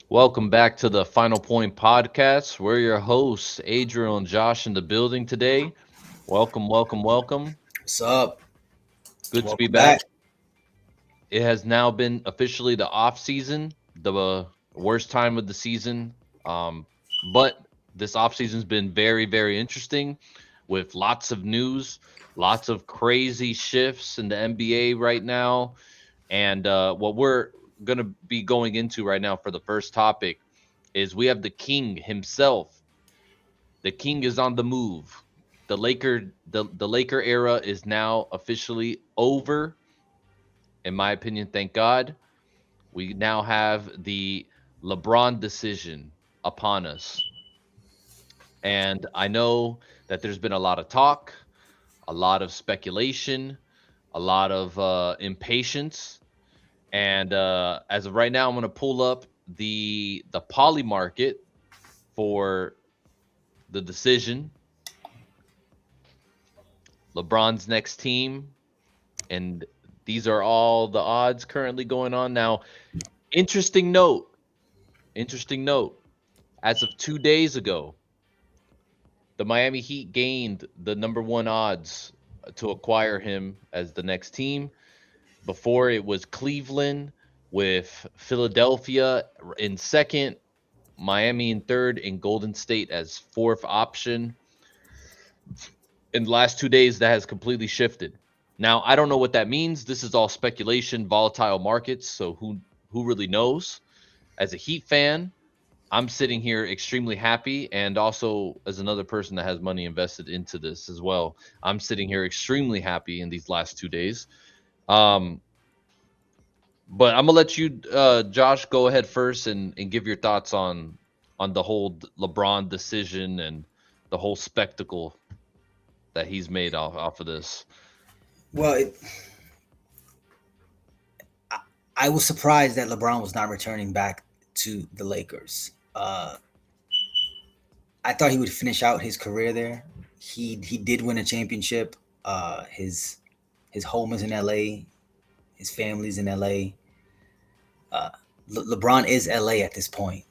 Welcome back to the Final Point Podcast. We're your hosts, Adriel and Josh, in the building today. Welcome, welcome, welcome. What's up? Good to be Welcome back. back. It has now been officially the off season, the worst time of the season. But this off season's been very, very interesting with lots of news, lots of crazy shifts in the NBA right now. And what we're going to be going into right now for the first topic is we have the king himself. The king is on the move. The Laker era is now officially over. In my opinion, thank God. We now have the LeBron decision upon us. And I know that there's been a lot of talk, a lot of speculation, a lot of impatience. And as of right now, I'm going to pull up the poly market for the decision. LeBron's next team, and these are all the odds currently going on now. Interesting note. Interesting note. As of 2 days ago, the Miami Heat gained the number one odds to acquire him as the next team. Before it was Cleveland with Philadelphia in second, Miami in third, and Golden State as fourth option. In the last 2 days, that has completely shifted. Now, I don't know what that means. This is all speculation, volatile markets. So who really knows? As a Heat fan, I'm sitting here extremely happy, and also as another person that has money invested into this as well, I'm sitting here extremely happy in these last 2 days. Um, but I'm gonna let you, Josh, go ahead first and give your thoughts on the whole LeBron decision and the whole spectacle that he's made off of this. Well, I was surprised that LeBron was not returning back to the Lakers. I thought he would finish out his career there. He did win a championship. His home is in LA. His family's in LA. LeBron is LA at this point,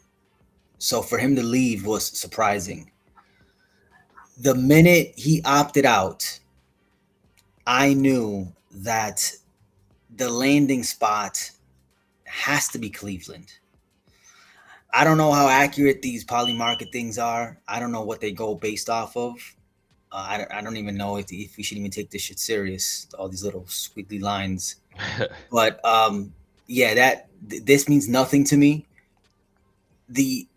so for him to leave was surprising. The minute he opted out, I knew that the landing spot has to be Cleveland. I don't know how accurate these poly market things are. I don't know what they go based off of. I don't even know if we should even take this shit serious. All these little squiggly lines, but yeah, this means nothing to me. The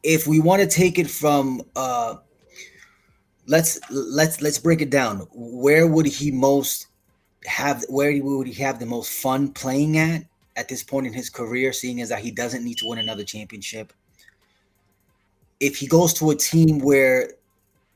If we want to take it from let's break it down. Where would he have the most fun playing at this point in his career, seeing as that he doesn't need to win another championship? If he goes to a team where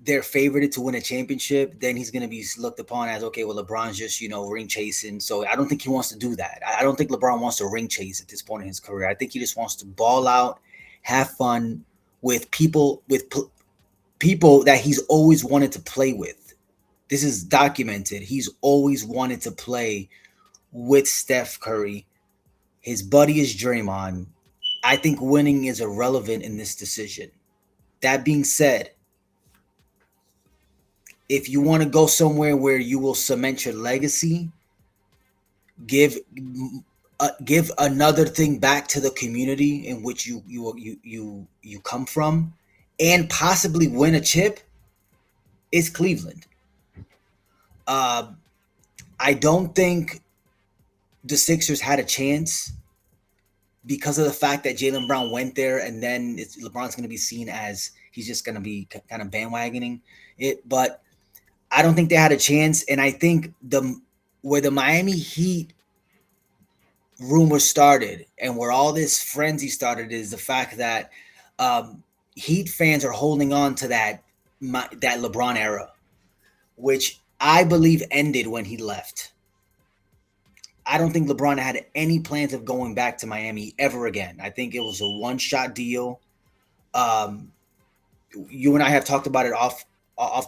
they're favored to win a championship, then he's going to be looked upon as, okay, well, LeBron's just, ring chasing. So I don't think he wants to do that. I don't think LeBron wants to ring chase at this point in his career. I think he just wants to ball out, have fun with people that he's always wanted to play with. This is documented. He's always wanted to play with Steph Curry. His buddy is Draymond. I think winning is irrelevant in this decision. That being said, if you want to go somewhere where you will cement your legacy, give give another thing back to the community in which you come from, and possibly win a chip, is Cleveland. Uh, I don't think the Sixers had a chance because of the fact that Jaylen Brown went there, and then LeBron's going to be seen as he's just going to be kind of bandwagoning it. But I don't think they had a chance, and I think where the Miami Heat rumor started and where all this frenzy started is the fact that Heat fans are holding on to that LeBron era, which I believe ended when he left. I don't think LeBron had any plans of going back to Miami ever again. I think it was a one-shot deal. Um, you and I have talked about it off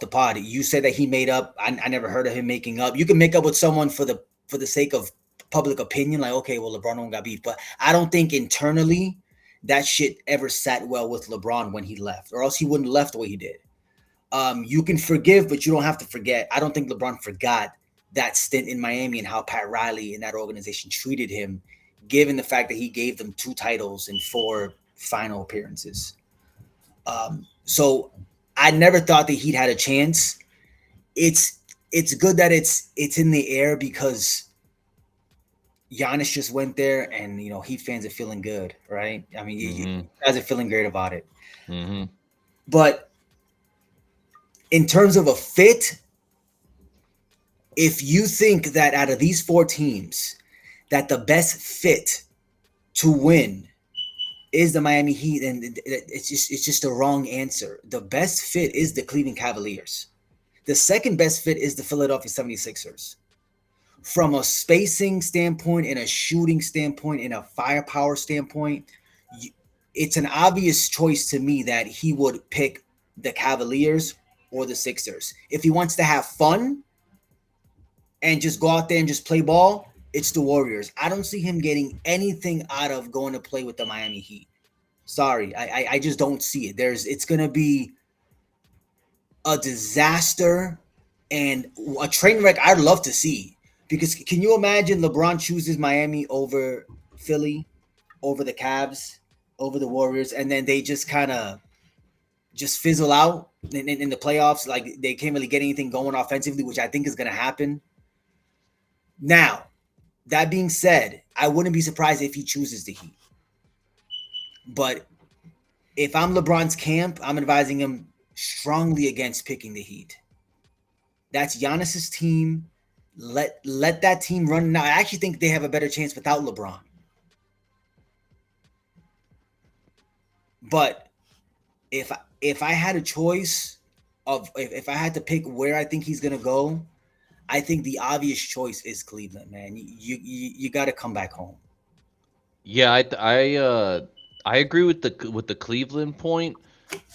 the pod. You said that he made up. I never heard of him making up. You can make up with someone for the sake of public opinion, like, okay, well, LeBron don't got beef, but I don't think internally that shit ever sat well with LeBron when he left, or else he wouldn't have left the way he did. You can forgive, but you don't have to forget. I don't think LeBron forgot that stint in Miami and how Pat Riley and that organization treated him, given the fact that he gave them 2 titles and 4 final appearances. So I never thought the Heat had a chance. It's good that it's in the air because Giannis just went there, and Heat fans are feeling good, right? I mean, you Mm-hmm. guys are feeling great about it. Mm-hmm. But in terms of a fit, if you think that out of these 4 teams, that the best fit to win is the Miami Heat, and it's just the wrong answer. The best fit is the Cleveland Cavaliers. The second best fit is the Philadelphia 76ers. From a spacing standpoint and a shooting standpoint and a firepower standpoint, it's an obvious choice to me that he would pick the Cavaliers or the Sixers. If he wants to have fun and just go out there and just play ball, it's the Warriors. I don't see him getting anything out of going to play with the Miami Heat. Sorry, I just don't see it. It's gonna be a disaster and a train wreck I'd love to see. Because can you imagine LeBron chooses Miami over Philly, over the Cavs, over the Warriors, and then they just kind of just fizzle out in the playoffs? Like they can't really get anything going offensively, which I think is going to happen. Now, that being said, I wouldn't be surprised if he chooses the Heat. But if I'm LeBron's camp, I'm advising him strongly against picking the Heat. That's Giannis's team. Let that team run. Now, I actually think they have a better chance without LeBron. But if I had a choice of if I had to pick where I think he's gonna go, I think the obvious choice is Cleveland. Man, you got to come back home. Yeah, I agree with the Cleveland point.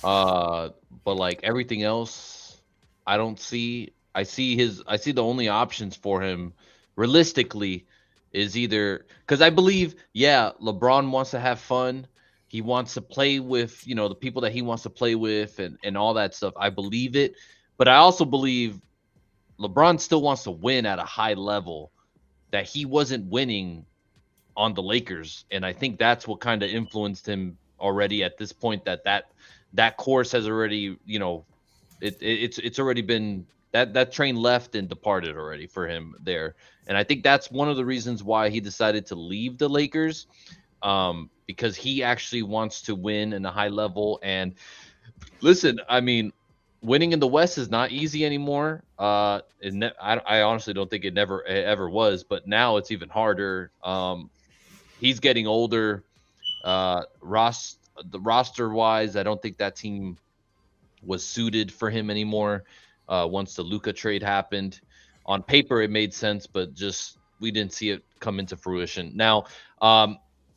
Uh, but like everything else, I don't see. I see the only options for him, realistically, is either because I believe, yeah, LeBron wants to have fun. He wants to play with the people that he wants to play with and all that stuff. I believe it, but I also believe LeBron still wants to win at a high level that he wasn't winning on the Lakers, and I think that's what kind of influenced him already at this point. That course has already, it's already been that train left and departed already for him there, and I think that's one of the reasons why he decided to leave the Lakers, because he actually wants to win in a high level. And listen, I mean, winning in the West is not easy anymore. I honestly don't think it ever was, but now it's even harder. He's getting older. The roster wise, I don't think that team was suited for him anymore. Once the Luca trade happened, on paper it made sense, but just we didn't see it come into fruition. Now,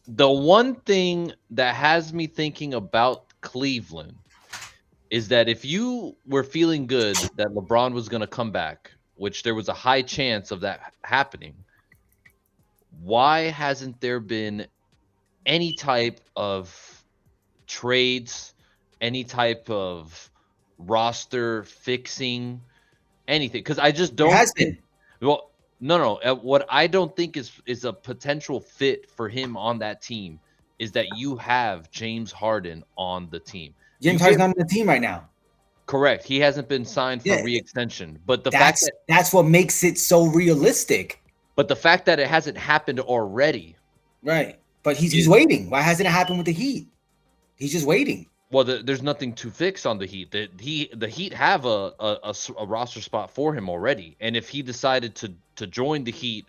the one thing that has me thinking about Cleveland is that if you were feeling good that LeBron was going to come back, which there was a high chance of that happening, why hasn't there been any type of trades, any type of roster fixing, anything? Because I just There don't has think. been. Well, no. What I don't think is a potential fit for him on that team is that you have James Harden on the team. You James Harden's get not on the team right now. correct. He hasn't been signed for Yeah, re-extension, but the fact that's that that's what makes it so realistic, it hasn't happened already right? But he's is. waiting. Why hasn't it happened with the Heat? He's just waiting. Well, there's nothing to fix on the Heat. The Heat have a roster spot for him already, and if he decided to join the Heat,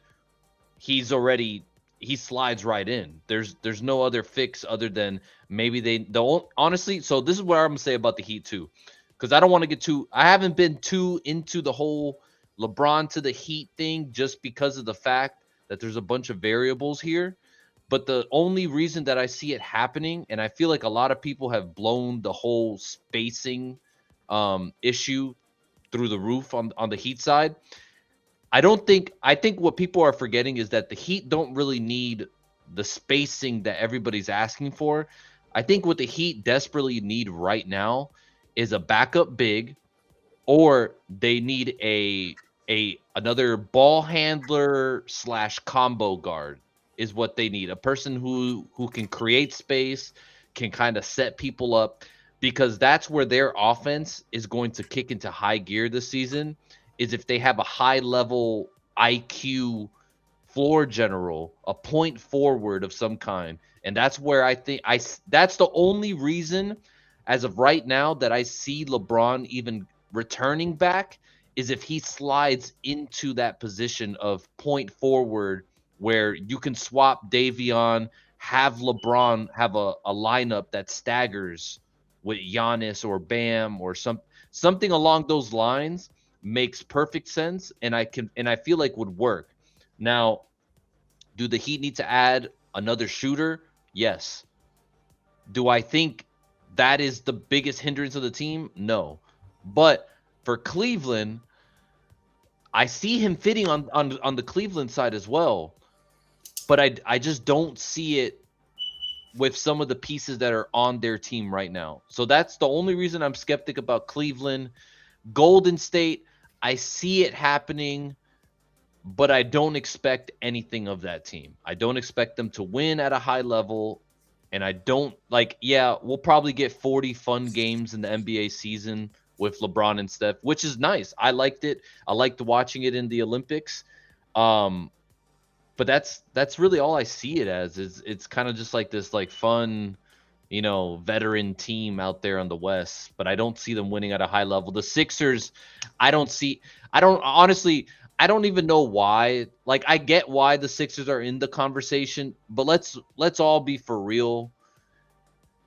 he slides right in. There's no other fix other than maybe they don't honestly. So this is what I'm gonna say about the Heat too, because I don't want to get too. I haven't been too into the whole LeBron to the Heat thing just because of the fact that there's a bunch of variables here. But the only reason that I see it happening, and I feel like a lot of people have blown the whole spacing issue through the roof on the Heat side. I think what people are forgetting is that the Heat don't really need the spacing that everybody's asking for. I think what the Heat desperately need right now is a backup big, or they need a another ball handler slash combo guard is what they need. A person who can create space, can kind of set people up, because that's where their offense is going to kick into high gear this season, is if they have a high level IQ floor general, a point forward of some kind. And that's where I think that's the only reason as of right now that I see LeBron even returning back, is if he slides into that position of point forward where you can swap Davion, have LeBron have a lineup that staggers with Giannis or Bam or something along those lines, makes perfect sense, and I feel like would work. Now, do the Heat need to add another shooter? Yes. Do I think that is the biggest hindrance of the team? No. But for Cleveland, I see him fitting on the Cleveland side as well. But I just don't see it with some of the pieces that are on their team right now. So that's the only reason I'm skeptic about Cleveland. Golden State, I see it happening, but I don't expect anything of that team. I don't expect them to win at a high level. And I don't like, yeah, we'll probably get 40 fun games in the NBA season with LeBron and Steph, which is nice. I liked it. I liked watching it in the Olympics. But that's really all I see it as. Is it's kind of just like this like fun, veteran team out there on the West, but I don't see them winning at a high level. The Sixers, I don't honestly, I don't even know why. Like, I get why the Sixers are in the conversation, but let's all be for real.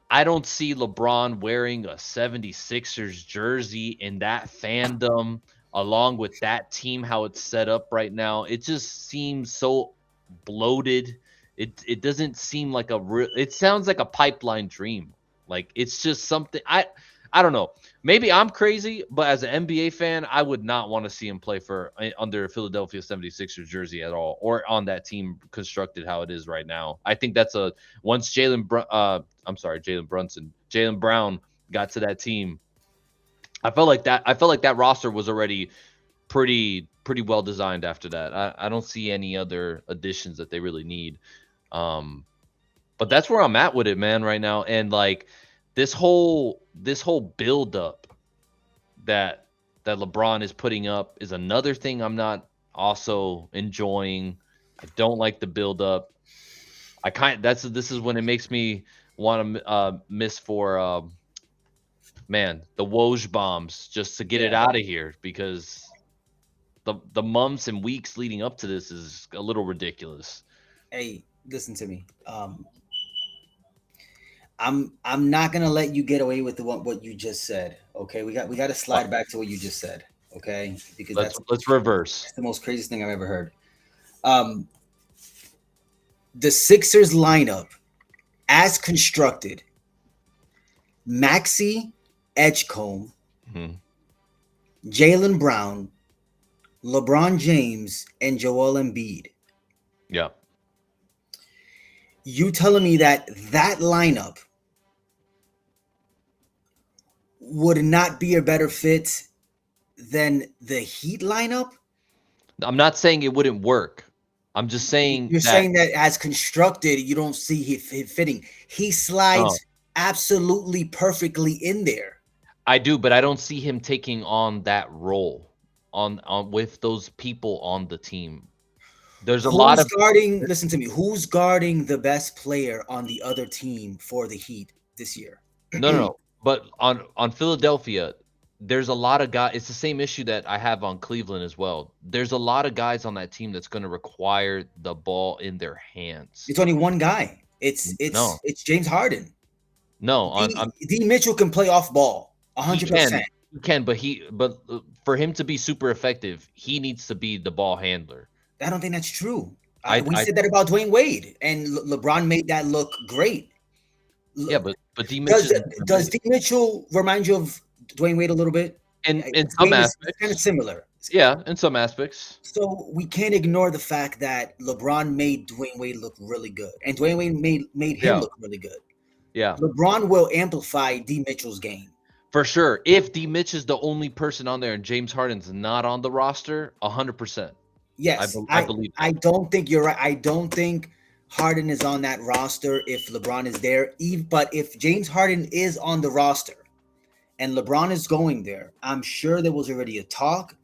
I don't see LeBron wearing a 76ers jersey in that fandom along with that team, how it's set up right now. It just seems so bloated. It doesn't seem like a real, it sounds like a pipeline dream. Like, it's just something I don't know. Maybe I'm crazy, but as an NBA fan, I would not want to see him play for under a Philadelphia 76ers jersey at all, or on that team constructed how it is right now. I think that's a once Jalen Brown got to that team, I felt like that roster was already pretty well designed after that. I don't see any other additions that they really need. But that's where I'm at with it, man, right now. And like this whole build up that LeBron is putting up is another thing I'm not also enjoying. I don't like the build up. This is when it makes me want to miss for the Woj bombs just to get it out of here, because the months and weeks leading up to this is a little ridiculous. Hey, listen to me. I'm not gonna let you get away with what you just said. Okay, we got to slide back to what you just said. Okay, because let's reverse. That's the most craziest thing I've ever heard. The Sixers lineup, as constructed: Maxey, Edgecombe, Jalen Brown, LeBron James, and Joel Embiid. Yeah. You telling me that lineup would not be a better fit than the Heat lineup? I'm not saying it wouldn't work. I'm just saying you're saying that as constructed, you don't see him fitting. He slides absolutely perfectly in there. I do, but I don't see him taking on that role on with those people on the team. There's a lot of guarding. Listen to me. Who's guarding the best player on the other team for the Heat this year? No. But on Philadelphia, there's a lot of guys. It's the same issue that I have on Cleveland as well. There's a lot of guys on that team that's going to require the ball in their hands. It's only one guy. It's James Harden. No, D Mitchell can play off ball 100%. He can, but for him to be super effective, he needs to be the ball handler. I don't think that's true. We said that about Dwayne Wade, and LeBron made that look great. Yeah, but D Mitchell does D Mitchell remind you of Dwayne Wade a little bit? In some aspects, kind of similar. Yeah, in some aspects. So we can't ignore the fact that LeBron made Dwayne Wade look really good, and Dwayne Wade made him Yeah, look really good. yeah, LeBron will amplify D Mitchell's game. for sure. If D Mitch is the only person on there and James Harden's not on the roster, 100%. Yes, I I believe I that. don't think you're right. I don't think Harden is on that roster if LeBron is there. But if James Harden is on the roster and LeBron is going there, I'm sure there was already a talk,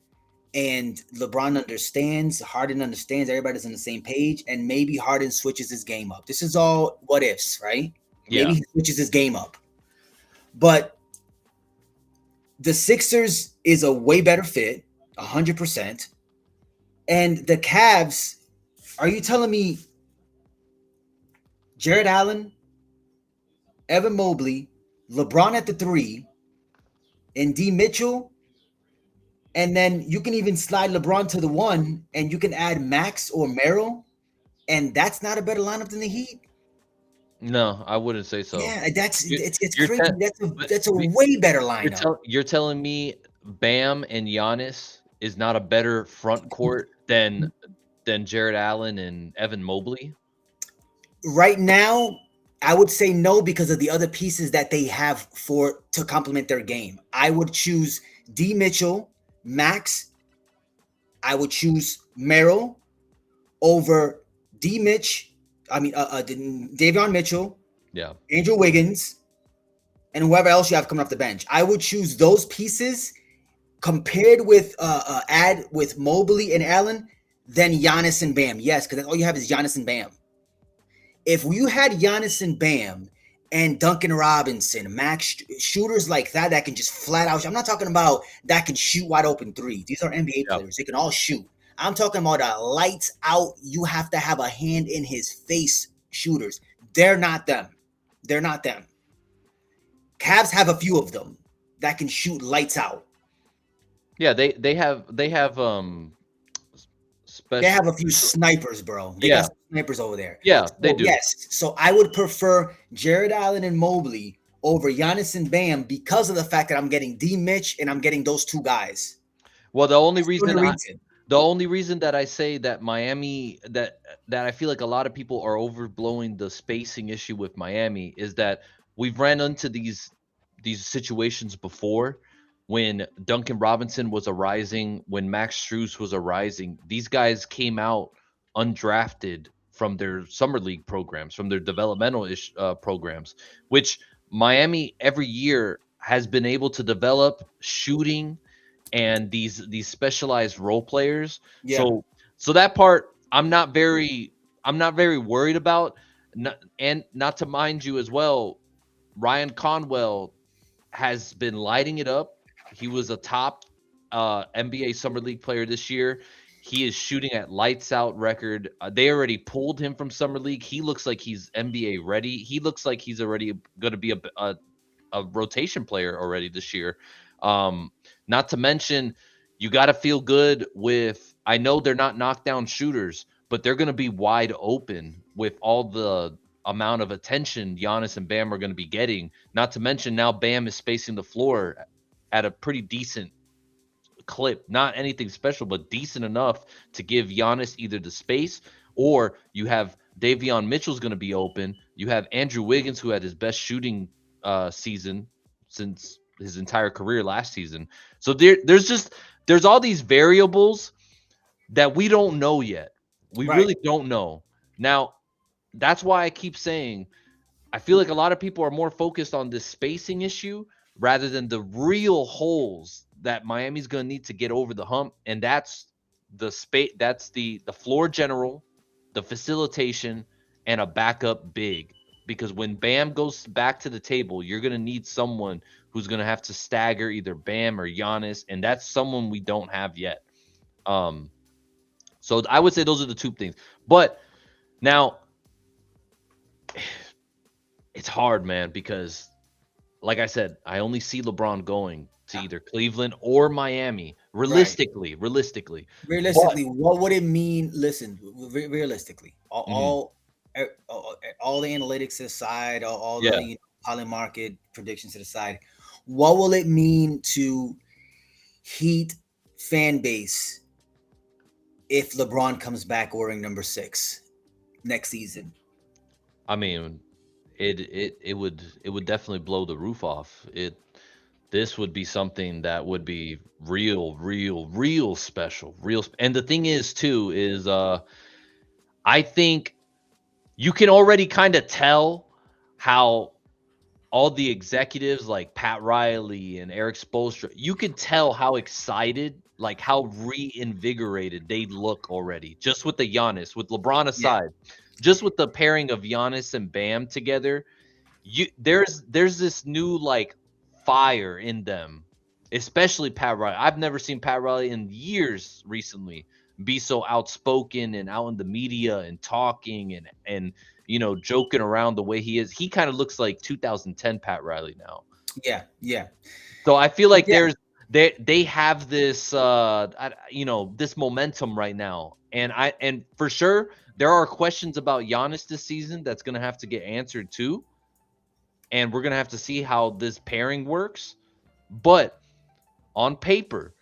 and LeBron understands, Harden understands, everybody's on the same page, and maybe Harden switches his game up. This is all what ifs, right? Maybe Yeah, he switches his game up. But the Sixers is a way better fit, 100%. And the Cavs, are you telling me Jared Allen, Evan Mobley, LeBron at the three, and D Mitchell, and then you can even slide LeBron to the one, and you can add Max or Merrill, and that's not a better lineup than the Heat? no, I wouldn't say so. Yeah, that's You, it's you're crazy. te- but That's a way better lineup. you're telling me Bam and Giannis is not a better front court than Jared Allen and Evan Mobley? Right now, I would say no because of the other pieces that they have for to complement their game. I would choose D Mitchell, Max. I would choose Merrill over D Mitch. I mean, Davion Mitchell, Yeah. Andrew Wiggins, and whoever else you have coming off the bench. I would choose those pieces compared with add with Mobley and Allen, then Giannis and Bam. Yes, because all you have is Giannis and Bam. If you had Giannis and Bam and Duncan Robinson, max shooters like that can just flat out. I'm not talking about that can shoot wide open threes. These are NBA Yeah. players. They can all shoot. I'm talking about a lights out. You have to have a hand in his face shooters. They're not them. They're not them. Cavs have a few of them that can shoot lights out. Yeah, they have They special have a few snipers, bro. They got yeah, some snipers over there. yeah, they So do. yes, so I would prefer Jared Allen and Mobley over Giannis and Bam because of the fact that I'm getting D Mitch and I'm getting those two guys. Well, That's the only reason. the only reason that I say that Miami that I feel like a lot of people are overblowing the spacing issue with Miami is that we've ran into these situations before when Duncan Robinson was arising, when Max Strus was arising. These guys came out undrafted from their summer league programs, from their developmental programs, which Miami every year has been able to develop shooting and these specialized role players. Yeah, So that part I'm not very worried about. And not to mind you as well, Ryan Conwell has been lighting it up. He was a top NBA Summer League player this year. He is shooting at lights out record. They already pulled him from Summer League. He looks like he's NBA ready. He looks like he's already going to be a rotation player already this year. Um, Not to mention, you got to feel good with. I know they're not knockdown shooters, but they're going to be wide open with all the amount of attention Giannis and Bam are going to be getting. Not to mention, now Bam is spacing the floor at a pretty decent clip. Not anything special, but decent enough to give Giannis either the space or you have Davion Mitchell's going to be open. You have Andrew Wiggins, who had his best shooting season since his entire career last season. So there's all these variables that we don't know yet. We right, really don't know. Now, that's why I keep saying I feel like a lot of people are more focused on this spacing issue rather than the real holes that Miami's going to need to get over the hump, and that's the floor general, the facilitation, and a backup big. Because when Bam goes back to the table, you're going to need someone who's going to have to stagger either Bam or Giannis, and that's someone we don't have yet. Um, so I would say those are the two things. But now it's hard, man, because like I said, I only see LeBron going to yeah, either Cleveland or Miami. right. Realistically. But Realistically, what would it mean? Listen, realistically, mhm, all the analytics aside, all the yeah, poly market predictions to the side, what will it mean to Heat fan base if LeBron comes back wearing number 6 next season. I mean, it would definitely blow the roof off. This would be something that would be real special. And the thing is too is I think you can already kind of tell how all the executives like Pat Riley and Eric Spoelstra, you can tell how excited, like how reinvigorated they look already. Just with the Giannis, with LeBron Yeah, aside, just with the pairing of Giannis and Bam together, there's this new like fire in them, especially Pat Riley. I've never seen Pat Riley in years recently be so outspoken and out in the media and talking and joking around the way he is. He kind of looks like 2010 Pat Riley now. yeah, yeah, So I feel like yeah. they have this this momentum right now. And for sure there are questions about Giannis this season that's going to have to get answered too, and we're going to have to see how this pairing works. But on paper,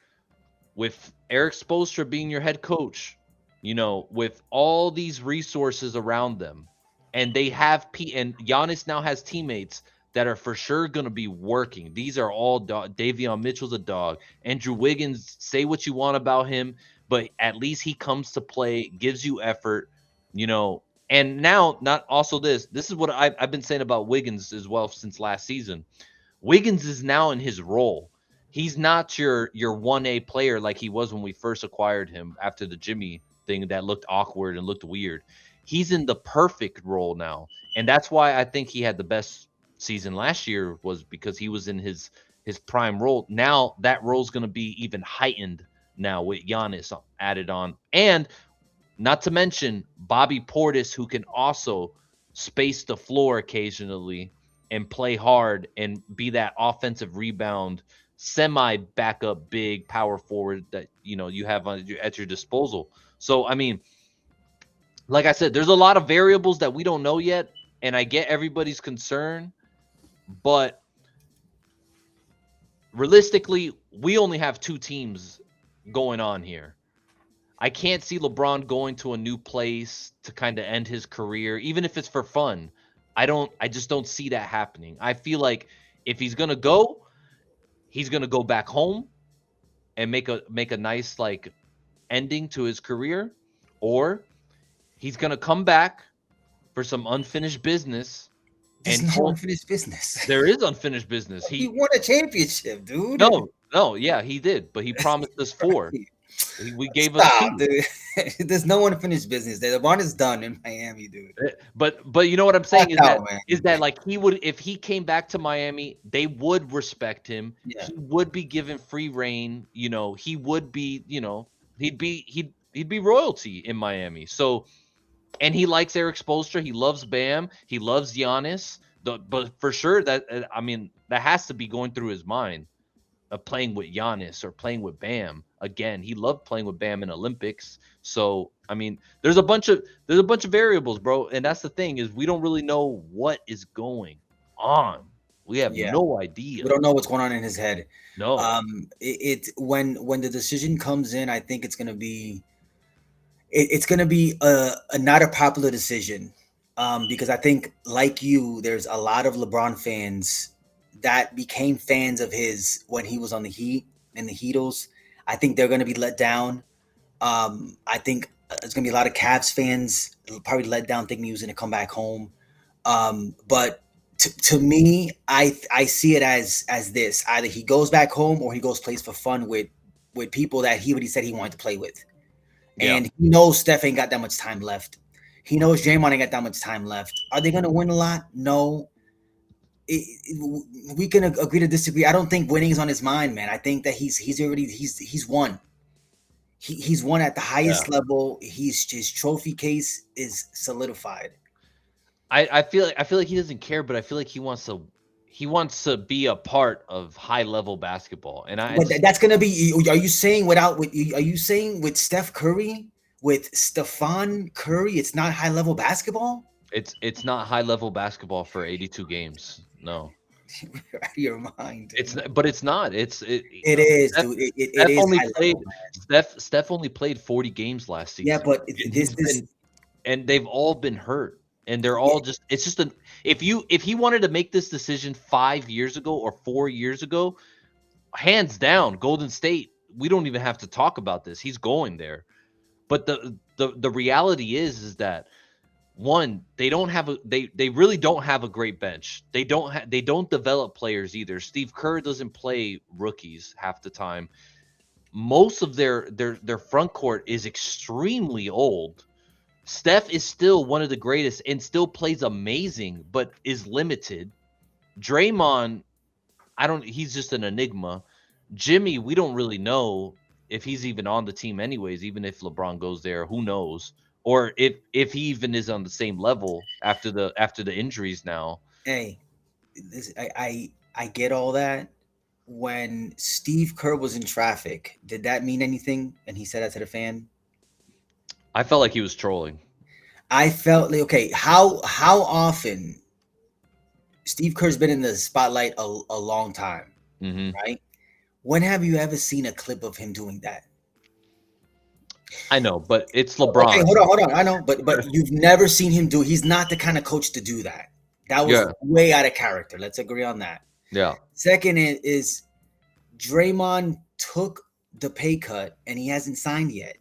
with Eric Spoelstra being your head coach, with all these resources around them, and they have and Giannis now has teammates that are for sure going to be working. These are all Davion Mitchell's a dog. Andrew Wiggins, say what you want about him, but at least he comes to play, gives you effort, you know. And now, not also this is what I've been saying about Wiggins as well since last season. Wiggins is now in his role. He's not your 1A player like he was when we first acquired him after the Jimmy thing that looked awkward and looked weird. He's in the perfect role now. And that's why I think he had the best season last year, was because he was in his prime role. Now that role's going to be even heightened now with Giannis added on. And not to mention Bobby Portis, who can also space the floor occasionally and play hard and be that offensive rebound, semi backup big power forward that you have at your disposal. So I mean, like I said, there's a lot of variables that we don't know yet, and I get everybody's concern, but realistically, we only have two teams going on here. I can't see LeBron going to a new place to kind of end his career, even if it's for fun. I just don't see that happening. I feel like if he's gonna go back home and make a nice like ending to his career, or he's gonna come back for some unfinished business There's and no told unfinished business. there is unfinished business. He won a championship, dude. No, yeah, he did, but he promised us four. We gave us Stop, two. dude. There's no unfinished business there. LeBron is done in Miami, dude. But you know what I'm Back saying is out, man. like he would, if he came back to Miami, they would respect him. Yeah. He would be given free reign. He would be, he'd be royalty in Miami. So, and he likes Eric Spoelstra. He loves Bam. He loves Giannis. But for sure that I mean that has to be going through his mind of playing with Giannis or playing with Bam again. He loved playing with Bam in Olympics. So I mean, there's a bunch of variables, bro. And that's the thing, is we don't really know what is going on. We have Yeah. no idea. We don't know what's going on in his head. No. When the decision comes in, I think it's gonna be it's gonna be a not a popular decision. Because I think, like you, there's a lot of LeBron fans that became fans of his when he was on the Heat and the Heatles. I think they're going to be let down. I think there's going to be a lot of Cavs fans probably let down, thinking he was going to come back home. But to me, I see it as this: either he goes back home or he goes plays for fun with people that he already said he wanted to play with. Yeah. And he knows Steph ain't got that much time left. He knows Draymond ain't got that much time left. Are they going to win a lot? No. We can agree to disagree. I don't think winning is on his mind, man. I think that he's won. He's won at the highest level. His trophy case is solidified. I feel like he doesn't care, but I feel like he wants to be a part of high level basketball. And that's gonna be. Are you saying with Steph Curry, with Stephon Curry, it's not high level basketball? it's not high level basketball for 82 games. No. You're out of your mind. But it's not. It is, Steph, dude. It Steph is only high played level, man. Steph only played 40 games last Yeah, season. but And this he's this been and they've all been hurt. And they're yeah, all just it's just an if he wanted to make this decision 5 years ago or 4 years ago, hands down, Golden State, we don't even have to talk about this. He's going there. But the reality is that one, they really don't have a great bench. They don't develop players either. Steve Kerr doesn't play rookies half the time. Most of their front court is extremely old. Steph is still one of the greatest and still plays amazing, but is limited. Draymond, I don't he's just an enigma. Jimmy, we don't really know if he's even on the team anyways, even if LeBron goes there, who knows? Or if he even is on the same level after the injuries now. hey, I get all that. When Steve Kerr was in traffic, did that mean anything? And he said that to the fan. I felt like he was trolling. I felt like, okay, how often Steve Kerr's been in the spotlight a long time, Hmm. right? When have you ever seen a clip of him doing that? I know, but it's Okay, LeBron. hold on. I know, but you've never seen him do. He's not the kind of coach to do that. That was Yeah, way out of character. Let's agree on that. yeah, Second is Draymond took the pay cut and he hasn't signed yet.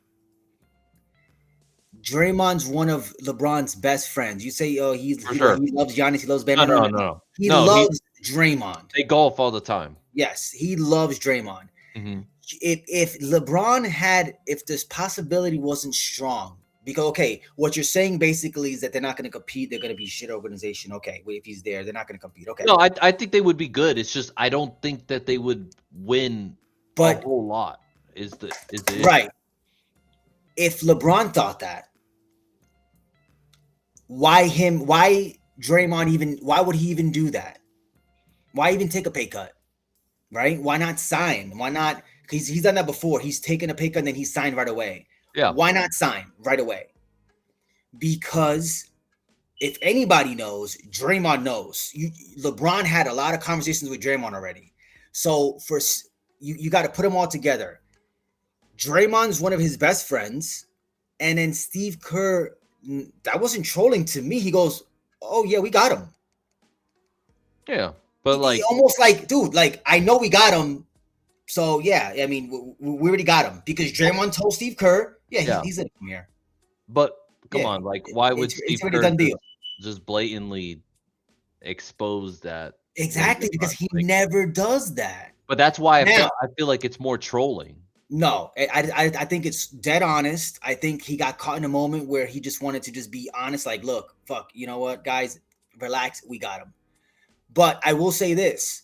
Draymond's one of LeBron's best friends. You say, oh, for sure. he loves Giannis, he loves Ben. No, No, no, no, no, no, no. no. He No, he loves Draymond. they golf all the time. Yes, he loves Draymond. Hmm. If LeBron had, if this possibility wasn't strong, because okay, what you're saying basically is that they're not going to compete. They're going to be shit organization. Okay, well, if he's there, they're not going to compete. Okay, No, I think they would be good. It's just I don't think that they would win a but whole lot. Is the issue? right, if LeBron thought that, why him? Why Draymond even? Why would he even do that? Why even take a pay cut? Right? Why not sign? Why not? Because he's done that before. He's taken a pay cut and then he signed right away. Yeah, Why not sign right away? Because if anybody knows, Draymond knows. LeBron had a lot of conversations with Draymond already. So you got to put them all together. Draymond's one of his best friends, and then Steve Kerr. That wasn't trolling to me. He goes, "Oh yeah, we got him." yeah. But He like, almost like, dude, like I know we got him. So yeah, I mean, we already got him because Draymond told Steve Kerr, yeah, yeah. he's in here. But come Yeah, on, like, why would it's Steve already Kerr done deal. just blatantly expose that when Exactly, because Draymond he like? never does that. But that's why Now, I feel like it's more trolling. no, I think it's dead honest. I think he got caught in a moment where he just wanted to just be honest, like, look, fuck, you know what, guys, relax, we got him. But I will say this: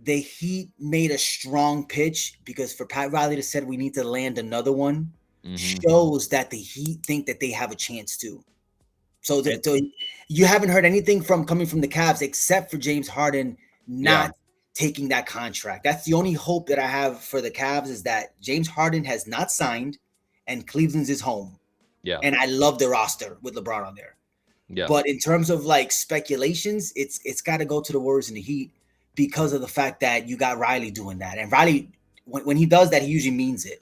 the Heat made a strong pitch because for Pat Riley to said we need to land another one Hmm. shows that the Heat think that they have a chance too. So, And so you haven't heard anything from coming from the Cavs except for James Harden yeah, not taking that contract. That's the only hope that I have for the Cavs is that James Harden has not signed and Cleveland's his home. yeah, And I love the roster with LeBron on there. yeah. But in terms of like speculations, it's got to go to the Warriors and the Heat because of the fact that you got Riley doing that. And Riley, when he does that, he usually means it.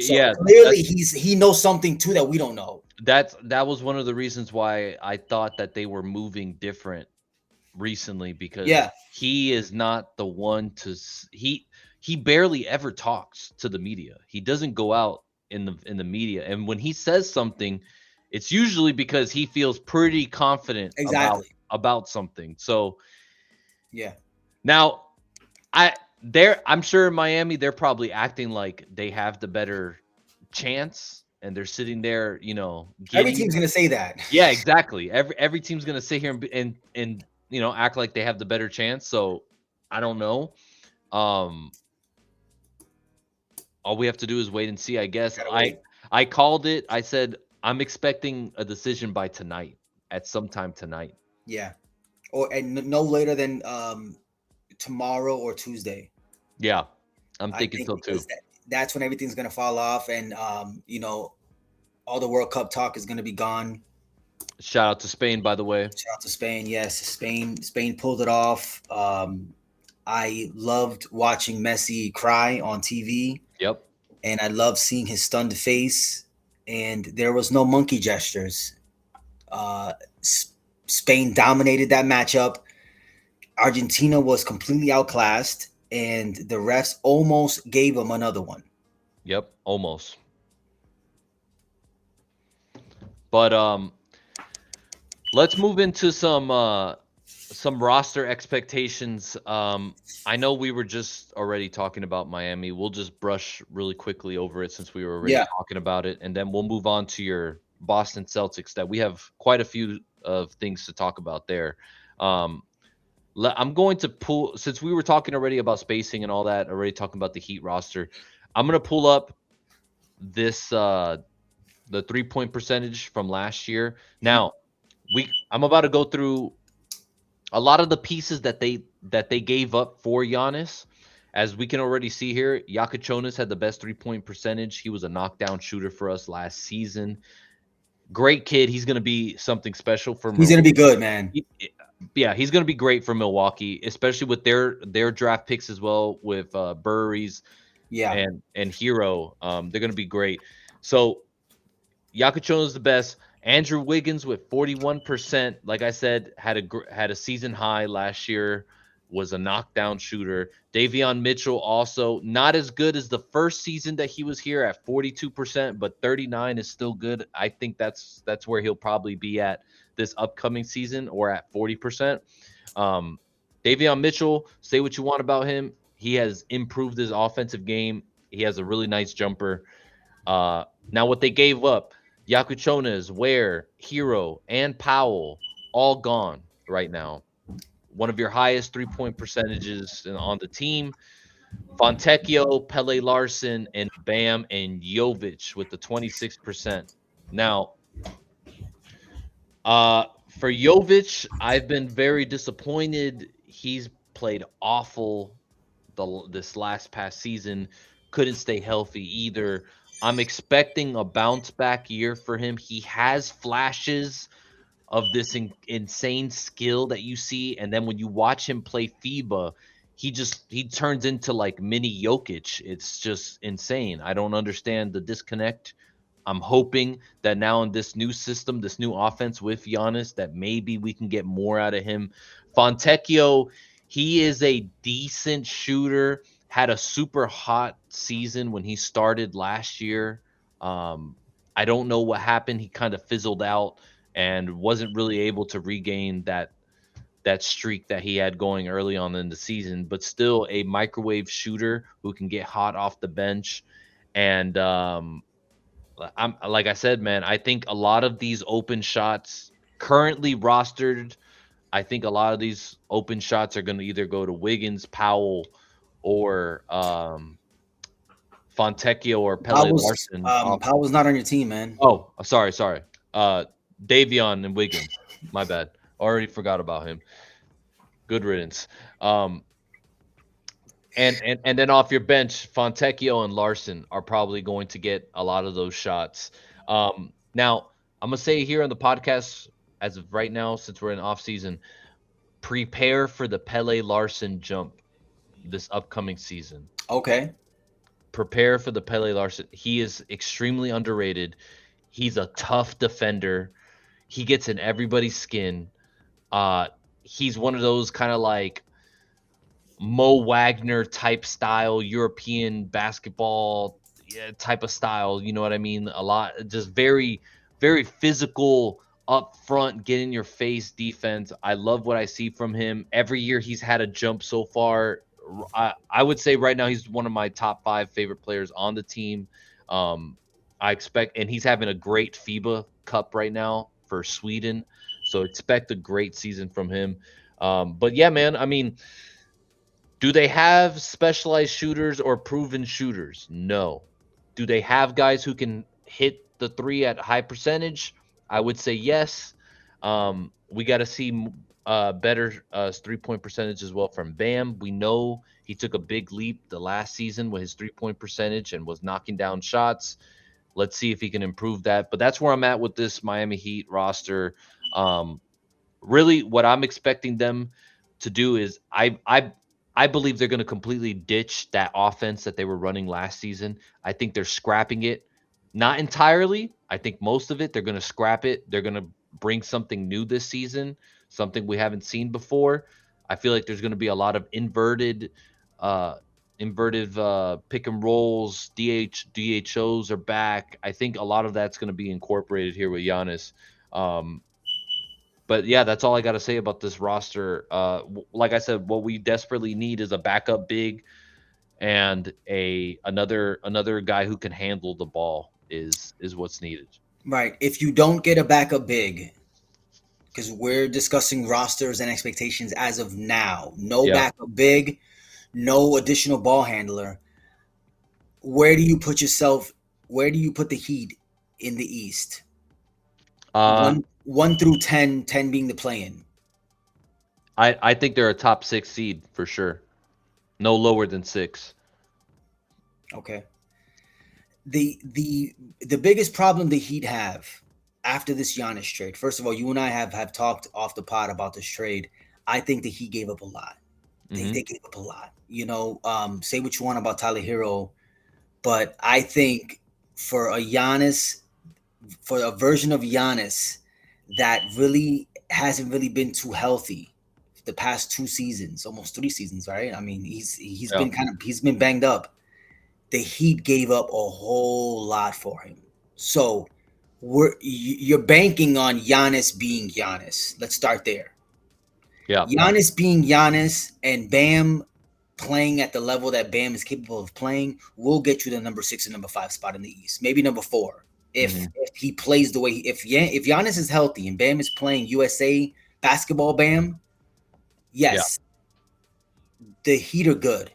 So Yeah, clearly he knows something too that we don't know. that was one of the reasons why I thought that they were moving different recently because Yeah, he is not the one to he barely ever talks to the media. He doesn't go out in the media, and when he says something, it's usually because he feels pretty confident exactly. about something. So Yeah. now I'm sure in Miami they're probably acting like they have the better chance and they're sitting there, Every giddy. team's gonna say that. Yeah, exactly. Every team's gonna sit here and act like they have the better chance. So I don't know. Um, all we have to do is wait and see. I guess Gotta wait. I called it. I said I'm expecting a decision by tonight, at some time tonight. Yeah. Or and no later than tomorrow or Tuesday. Yeah, I'm I thinking think so too. because that's when everything's gonna fall off and all the World Cup talk is gonna be gone. Shout out to Spain, by the way. Shout out to Spain. Yes, Spain pulled it off. I loved watching Messi cry on TV, Yep. and I loved seeing his stunned face. And there was no monkey gestures. Uh, Spain dominated that matchup. Argentina was completely outclassed, and the refs almost gave them another one. Yep. Almost. But let's move into some roster expectations. I know we were just already talking about Miami. We'll just brush really quickly over it since we were already Yeah, talking about it, and then we'll move on to your Boston Celtics. That we have quite a few of things to talk about there. Um, I'm going to pull since we were talking already about spacing and all that, already talking about the Heat roster. I'm gonna pull up this the 3-point percentage from last year. mhm. Now, I'm about to go through a lot of the pieces that they gave up for Giannis. As we can already see here, Yakachonis had the best 3-point percentage. He was a knockdown shooter for us last season. Great kid. He's going to be something special for He's gonna Milwaukee. be good, man. Yeah, he's going to be great for Milwaukee, especially with their draft picks as well with Burries Yeah, and Hero. They're going to be great. So Yakachono is the best. Andrew Wiggins with 41%. Like I said, had a season high last year. Was a knockdown shooter. Davion Mitchell also not as good as the first season that he was here at 42%, but 39 is still good. I think that's where he'll probably be at this upcoming season or at 40%. Um, Davion Mitchell, say what you want about him. He has improved his offensive game. He has a really nice jumper. Now, what they gave up, Yakuchonas, Ware, Hero, and Powell, all gone right now. One of your highest 3-point percentages on the team. Fontecchio, Pele Larson, and Bam and Jovic with the 26%. Now, for Jovic, I've been very disappointed. He's played awful this last past season. Couldn't stay healthy either. I'm expecting a bounce back year for him. He has flashes of this insane skill that you see, and then when you watch him play FIBA, he turns into like mini Jokic. It's just insane. I don't understand the disconnect. I'm hoping that now in this new system, this new offense with Giannis, that maybe we can get more out of him. Fontecchio, he is a decent shooter. Had a super hot season when he started last year. I don't know what happened. He kind of fizzled out and wasn't really able to regain that streak that he had going early on in the season. But still, a microwave shooter who can get hot off the bench. And I'm like I said, man, I think a lot of these open shots currently rostered, I think a lot of these open shots are going to either go to Wiggins, Powell, or Fontecchio or Pele Larson. Powell's not on your team, man. Oh, sorry. Davion and Wiggins. My bad. Already forgot about him. Good riddance. Um, and then off your bench, Fontecchio and Larson are probably going to get a lot of those shots. Now I'm gonna say here on the podcast, as of right now, since we're in off season, prepare for the Pele Larson jump this upcoming season. Okay, Prepare for the Pele Larson. He is extremely underrated. He's a tough defender. He gets in everybody's skin. Uh, he's one of those kind of like Mo Wagner type style, European basketball, yeah, type of style. You know what I mean? A lot, just very, very physical, up front, get in your face defense. I love what I see from him. Every year he's had a jump so far. I would say right now he's one of my top 5 favorite players on the team. Um, I expect, and he's having a great FIBA Cup right now for Sweden. So expect a great season from him. But yeah, man, I mean, do they have specialized shooters or proven shooters? No. Do they have guys who can hit the three at high percentage? I would say yes. We got to see better 3-point percentage as well from Bam. We know he took a big leap the last season with his 3-point percentage and was knocking down shots. Let's see if he can improve that. But that's where I'm at with this Miami Heat roster. Um, Really, what I'm expecting them to do is I believe they're going to completely ditch that offense that they were running last season. I think they're scrapping it. Not entirely. I think most of it, they're going to scrap it. They're going to bring something new this season, something we haven't seen before. I feel like there's going to be a lot of uh, inverted pick and rolls. DHOs are back. I think a lot of that's going to be incorporated here with Giannis. Um, but yeah, that's all I got to say about this roster. Like I said, what we desperately need is a backup big and another guy who can handle the ball is what's needed. Right. If you don't get a backup big, because we're discussing rosters and expectations as of now, no Yeah. backup big, no additional ball handler. Where do you put yourself? Where do you put the Heat in the East? Uh, One through 10, 10 being the play-in. I think they're a top 6 seed for sure. No lower than 6. Okay. The biggest problem the Heat have after this Giannis trade. First of all, you and I have talked off the pod about this trade. I think the Heat gave up a lot. They Hmm. gave up a lot. Say what you want about Tyler Hero, but I think for a Giannis, for a version of Giannis that really hasn't really been too healthy the past 2 seasons, almost 3 seasons, right? I mean, he's Yeah. been he's been banged up. The Heat gave up a whole lot for him. So you're banking on Giannis being Giannis. Let's start there. Yeah. Giannis being Giannis and Bam playing at the level that Bam is capable of playing will get you the number 6 and number 5 spot in the East. Maybe number 4 if Hmm. if he plays the way if Giannis is healthy and Bam is playing USA basketball Bam. Yeah. Yes, the Heat are good.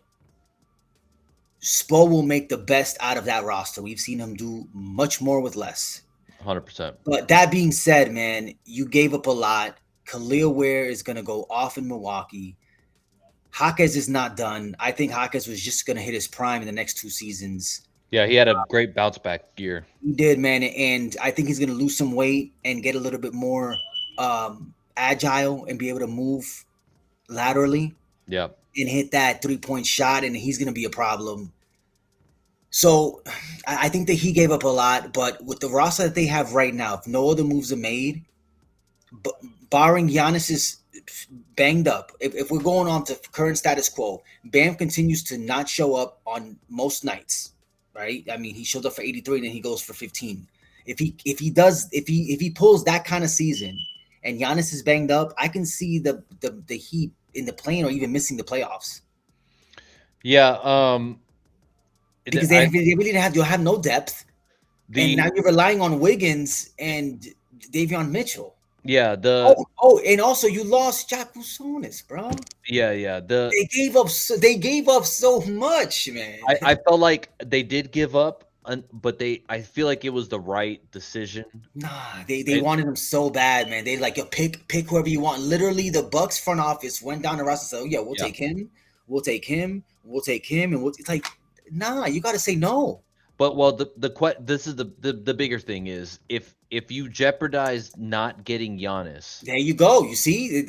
Spo will make the best out of that roster. We've seen him do much more with less. 100%. But that being said, man, you gave up a lot. Khalil Ware is going to go off in Milwaukee. Jaquez is not done. I think Jaquez was just going to hit his prime in the next 2 seasons. Yeah, he had a great bounce back year. He did, man, and I think he's going to lose some weight and get a little bit more agile and be able to move laterally Yeah. and hit that 3-point shot, and he's going to be a problem. So I think that he gave up a lot, but with the roster that they have right now, if no other moves are made, but barring Giannis is banged up, if we're going on to current status quo, Bam continues to not show up on most nights, right? I mean, he showed up for 83 and then he goes for 15. If he pulls that kind of season and Giannis is banged up, I can see the Heat in the plane or even missing the playoffs Yeah. because I they really have no depth, and now the you're relying on Wiggins and Davion Mitchell. yeah the Oh, and also you lost Jakusonis, bro. yeah the They gave up so much, man. I felt like they did give up, but I feel like it was the right decision. Nah, they And wanted him so bad, man. They like, yo, pick whoever you want. Literally, the Bucks front office went down the roster and said, "Oh yeah, we'll yeah, take him, we'll take him, we'll take him," and it's like, nah, you got to say no. but well, this is the bigger thing is if you jeopardize not getting Giannis, There you go. You see,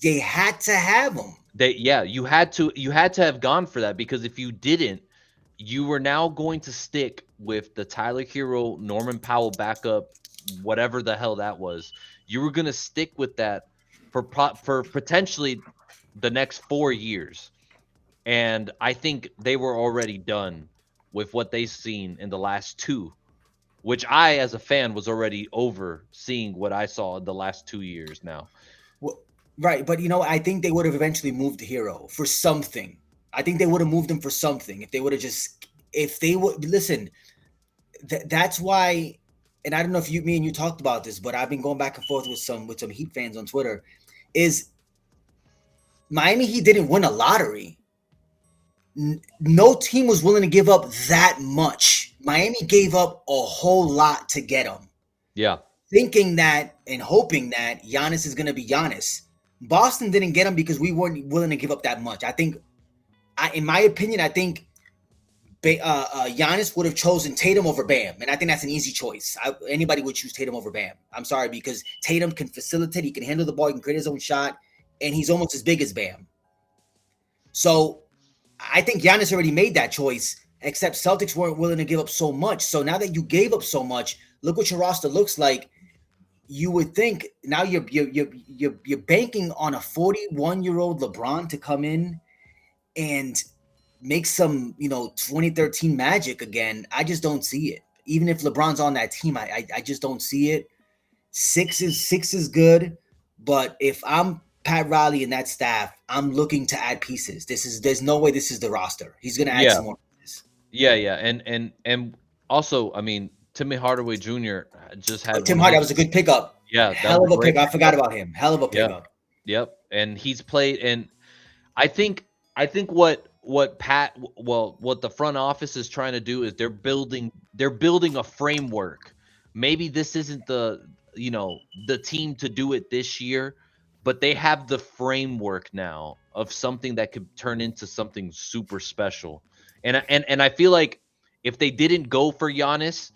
they had to have him. yeah, you had to have gone for that because if you didn't, you were now going to stick with the Tyler Hero, Norman Powell backup, whatever the hell that was. You were going to stick with that for potentially the next 4 years. And I think they were already done with what they've seen in the last two, which I, as a fan, was already over seeing what I saw in the last 2 years now. Well, right, but I think they would have eventually moved Hero for something. I think they would have moved him for something if they would have just if they would listen. That's why, and I don't know if me and you talked about this, but I've been going back and forth with some Heat fans on Twitter. Is Miami Heat didn't win a lottery? No team was willing to give up that much. Miami gave up a whole lot to get him, Yeah. thinking that and hoping that Giannis is going to be Giannis. Boston didn't get him because we weren't willing to give up that much. I think, in my opinion, I think Giannis would have chosen Tatum over Bam, and I think that's an easy choice. Anybody would choose Tatum over Bam. I'm sorry, because Tatum can facilitate, he can handle the ball, he can create his own shot, and he's almost as big as Bam. So I think Giannis already made that choice, except Celtics weren't willing to give up so much. So now that you gave up so much, look what your roster looks like. You would think now you're banking on a 41-year-old LeBron to come in and make some 2013 magic again. I just don't see it. Even if LeBron's on that team, I just don't see it. Six is good, but if I'm Pat Riley and that staff, I'm looking to add pieces. There's no way this is the roster. He's gonna add Yeah, some more pieces. yeah, yeah, and also, I mean, Timmy Hardaway Jr. just Oh, had Tim one of Hardy, that his. was a good pickup. Yeah, that was Hell a of a great pick. I forgot pickup. about him. Hell of a Yeah, pickup. yep, and he's played. And I think what Pat well what the front office is trying to do is they're building a framework. Maybe this isn't the team to do it this year, but they have the framework now of something that could turn into something super special. And I feel like if they didn't go for Giannis,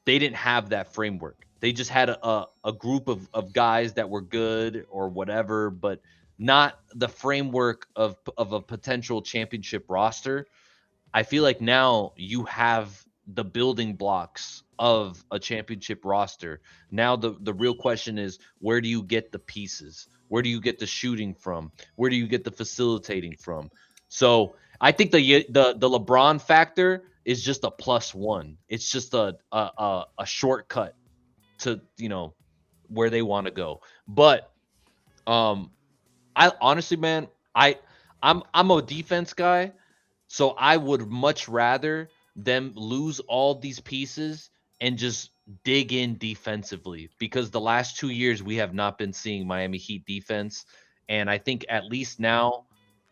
they didn't have that framework. They just had a group of guys that were good or whatever, but not the framework of a potential championship roster. I feel like now you have the building blocks of a championship roster. Now the real question is, where do you get the pieces? Where do you get the shooting from? Where do you get the facilitating from? So I think the LeBron factor is just a plus one. It's just a shortcut to where they want to go. But um I honestly, man, I'm a defense guy, so I would much rather them lose all these pieces and just dig in defensively, because the last 2 years we have not been seeing Miami Heat defense. And I think at least now,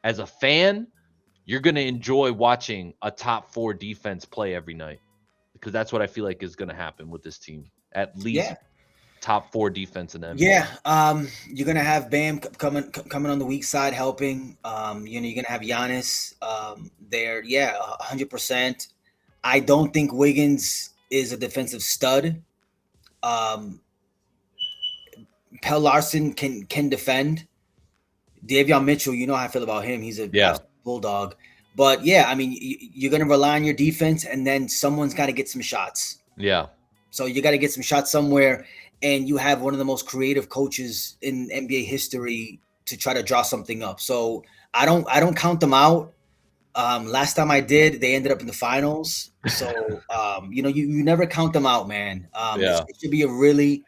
as a fan, you're going to enjoy watching a top four defense play every night, because that's what I feel like is going to happen with this team. At least Yeah, top four defense in the NBA. yeah. You're gonna have Bam coming on the weak side helping. You're gonna have Giannis there. Yeah, 100%. I don't think Wiggins is a defensive stud. Um, Pell Larson can defend. Davion Mitchell, you know how I feel about him. He's a Yeah. absolute bulldog. But yeah, I mean, you're gonna rely on your defense, and then someone's got to get some shots. Yeah. So you got to get some shots somewhere, and you have one of the most creative coaches in NBA history to try to draw something up. So I don't count them out. Last time I did, they ended up in the finals. So you never count them out, man. Yeah. It should be a really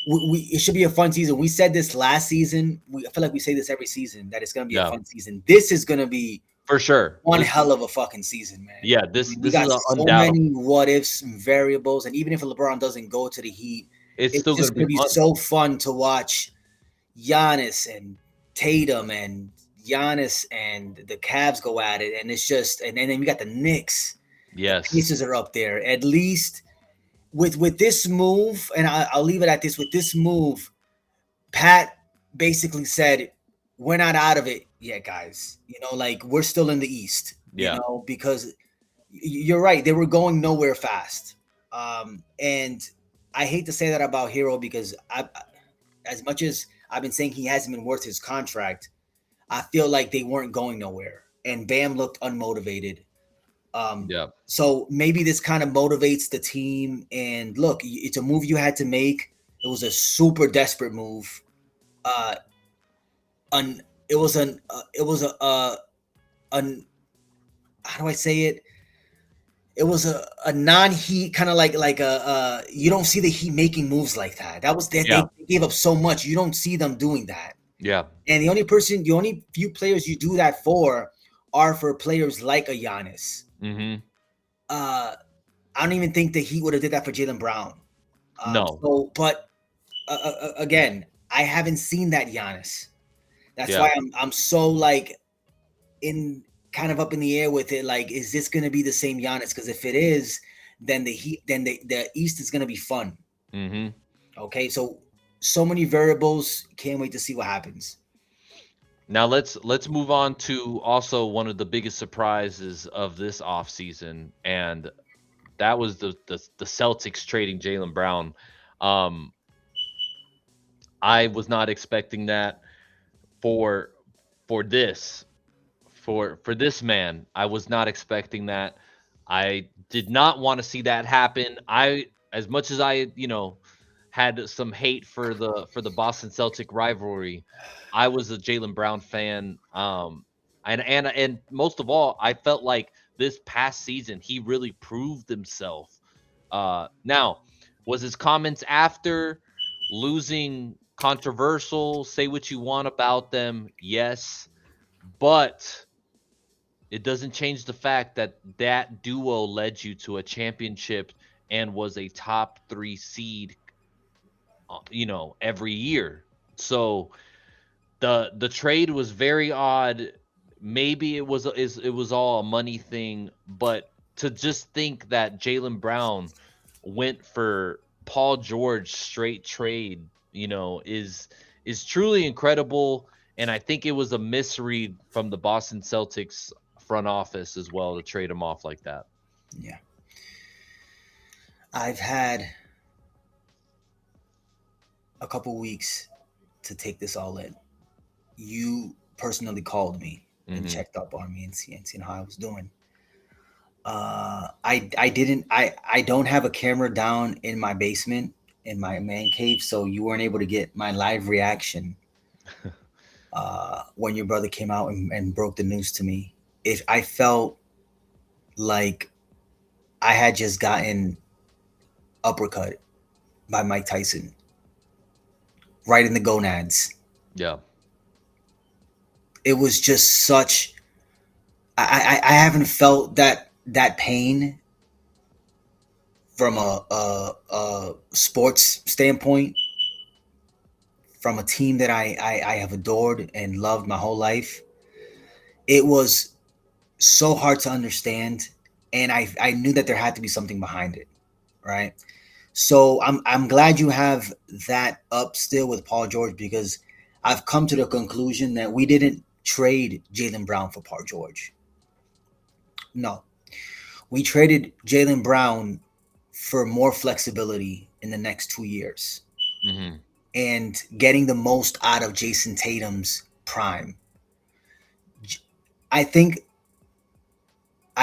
it should be a fun season. We said this last season. I feel like we say this every season that it's gonna be a Yeah. fun season. This is gonna be For sure. one hell of a fucking season, man. Yeah, I this mean, we this is got a so undoubtable. many what ifs and variables, and even if LeBron doesn't go to the Heat, It's it's still going just to be gonna be fun. so fun to watch Giannis and Tatum and Giannis and the Cavs go at it, and it's just and then we got the Knicks. The Yes. pieces are up there. At least with this move, and I'll leave it at this. With this move, Pat basically said, "We're not out of it yet, guys. Like we're still in the East. Yeah. Because you're right, they were going nowhere fast. And I hate to say that about Hero because as much as I've been saying he hasn't been worth his contract, I feel like they weren't going nowhere, and Bam looked unmotivated. Um, Yeah. so maybe this kind of motivates the team. And look, it's a move you had to make. It was a super desperate move. Uh, an it was an how do I say it? It was a non-Heat kind of like you don't see the Heat making moves like that. That was they Yeah. gave up so much. You don't see them doing that. Yeah. And the only few players you do that for are for players like a Giannis. Mhm. Uh, I don't even think the Heat would have did that for Jalen Brown. No. But again, I haven't seen that Giannis. That's Yeah. why I'm so like in kind of up in the air with it. Like, is this going to be the same Giannis? Because if it is, then the East is going to be fun. Mhm. Okay, so many variables. Can't wait to see what happens. Now let's move on to also one of the biggest surprises of this offseason, and that was the Celtics trading Jalen Brown. Um, I was not expecting that for for this. for this man. I was not expecting that. I did not want to see that happen. I as much as I, had some hate for the Boston Celtic rivalry, I was a Jalen Brown fan. And most of all, I felt like this past season he really proved himself. Now, was his comments after losing controversial? Say what you want about them, yes, but it doesn't change the fact that that duo led you to a championship and was a top 3 seed, every year. So the trade was very odd. Maybe it was all a money thing, but to just think that Jalen Brown went for Paul George straight trade, is truly incredible. And I think it was a misread from the Boston Celtics front office as well to trade him off like that. Yeah. I've had a couple weeks to take this all in. You personally called me and checked up on me and seen how I was doing. I don't have a camera down in my basement in my man cave, so you weren't able to get my live reaction when your brother came out and broke the news to me. If I felt like I had just gotten uppercut by Mike Tyson right in the gonads. Yeah. It was just such. I haven't felt that pain from a sports standpoint, from a team that I have adored and loved my whole life. It was so hard to understand, and I knew that there had to be something behind it, right? So I'm glad you have that up still with Paul George, because I've come to the conclusion that we didn't trade Jalen Brown for Paul George. No, we traded Jalen Brown for more flexibility in the next 2 years and getting the most out of Jason Tatum's prime. I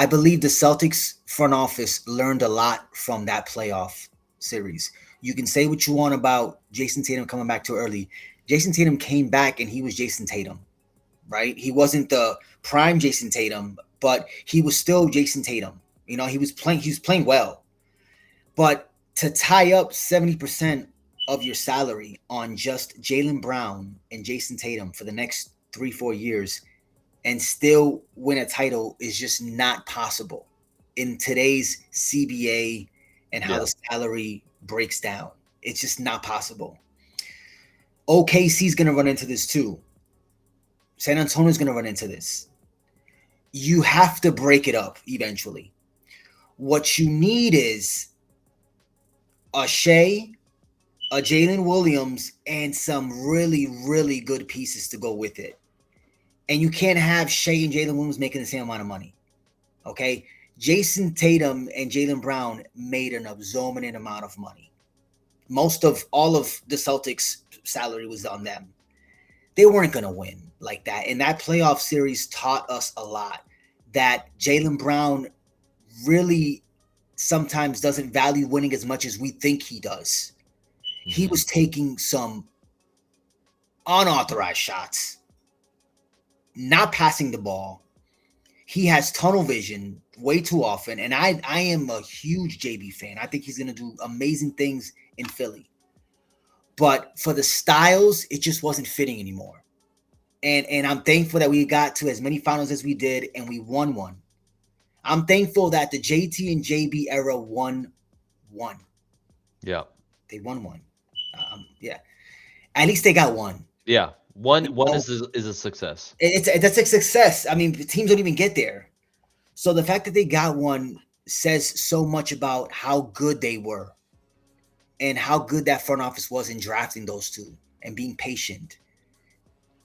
believe the Celtics front office learned a lot from that playoff series. You can say what you want about Jason Tatum coming back too early. Jason Tatum came back and he was Jason Tatum, right? He wasn't the prime Jason Tatum, but he was still Jason Tatum. He was playing well. But to tie up 70% of your salary on just Jalen Brown and Jason Tatum for the next 3-4 years and still win a title is just not possible in today's CBA and how the salary breaks down. It's just not possible. OKC's going to run into this too. San Antonio's going to run into this. You have to break it up eventually. What you need is a Shea, a Jalen Williams, and some really, really good pieces to go with it. And you can't have Shea and Jalen Williams making the same amount of money. Okay? Jason Tatum and Jalen Brown made an exorbitant amount of money. All of the Celtics' salary was on them. They weren't going to win like that. And that playoff series taught us a lot, that Jalen Brown really sometimes doesn't value winning as much as we think he does. He was taking some unauthorized shots, not passing the ball. He has tunnel vision way too often. And I am a huge JB fan. I think he's going to do amazing things in Philly. But for the styles, it just wasn't fitting anymore. And I'm thankful that we got to as many finals as we did, and we won one. I'm thankful that the JT and JB era won one. Yeah. They won one. Yeah. At least they got one. Yeah. One is a success. That's a success. I mean, the teams don't even get there. So the fact that they got one says so much about how good they were and how good that front office was in drafting those two and being patient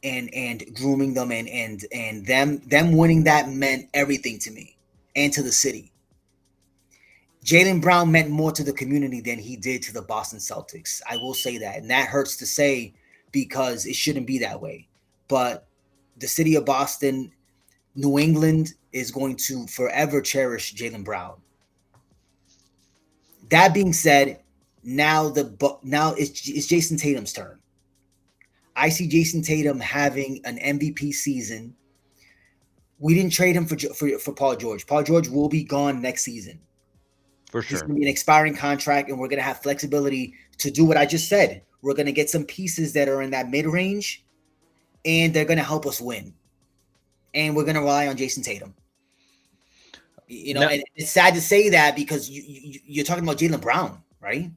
and grooming them and them winning that meant everything to me and to the city. Jalen Brown meant more to the community than he did to the Boston Celtics. I will say that. And that hurts to say because it shouldn't be that way. But the city of Boston New England is going to forever cherish Jaylen Brown. That being said, now it's Jason Tatum's turn. I see Jason Tatum having an MVP season. We didn't trade him for Paul George. Paul George will be gone next season. For He's sure. going to be an expiring contract, and we're going to have flexibility to do what I just said. We're going to get some pieces that are in that mid range, and they're going to help us win. And we're going to rely on Jason Tatum. Now, And it's sad to say that because you're talking about Jaylen Brown, right?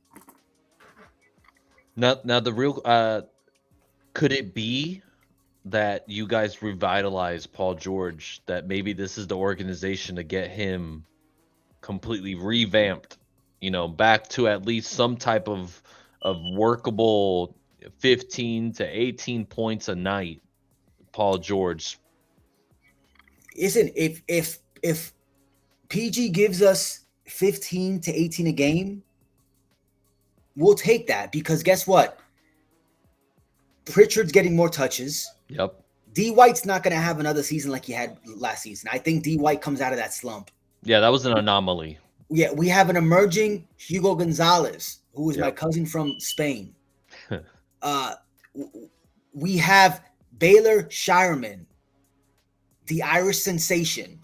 now the real could it be that you guys revitalize Paul George? That maybe this is the organization to get him completely revamped, back to at least some type of workable 15 to 18 points a night. Paul George. Isn't if PG gives us 15 to 18 a game, we'll take that because guess what? Pritchard's getting more touches. Yep. D White's not going to have another season like he had last season. I think D White comes out of that slump. Yeah, that was an anomaly. Yeah, we have an emerging Hugo Gonzalez, who is my Yep. cousin from Spain. We have Baylor Shireman, the Irish sensation.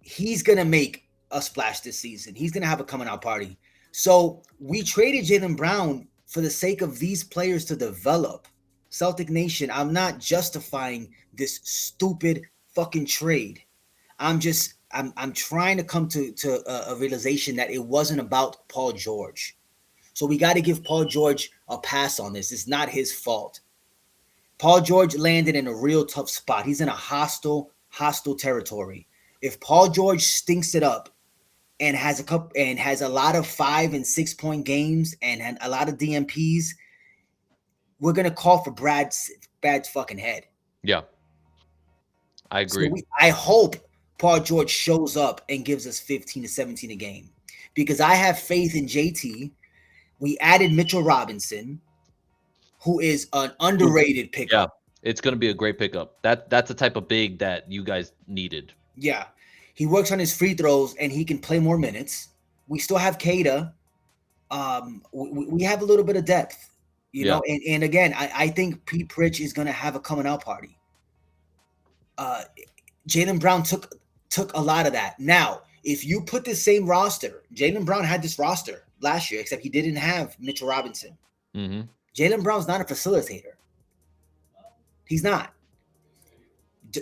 He's going to make a splash this season. He's going to have a coming out party. So we traded Jaylen Brown for the sake of these players to develop. Celtic Nation, I'm not justifying this stupid fucking trade. I'm trying to come to a realization that it wasn't about Paul George. So we got to give Paul George a pass on this. It's not his fault. Paul George landed in a real tough spot. He's in a hostile territory. If Paul George stinks it up and has a lot of 5 and 6 point games and a lot of DMPs, we're gonna call for Brad's fucking head. Yeah, I agree. So I hope Paul George shows up and gives us 15 to 17 a game because I have faith in JT. We added Mitchell Robinson, who is an underrated pickup. Yeah, it's going to be a great pickup. That's the type of big that you guys needed. Yeah. He works on his free throws and he can play more minutes. We still have Kada. We have a little bit of depth, know. And again, I think Pete Pritch is going to have a coming out party. Jaylen Brown took a lot of that. Now, if you put the same roster, Jaylen Brown had this roster last year, except he didn't have Mitchell Robinson. Mm-hmm. Jaylen Brown's not a facilitator. He's not.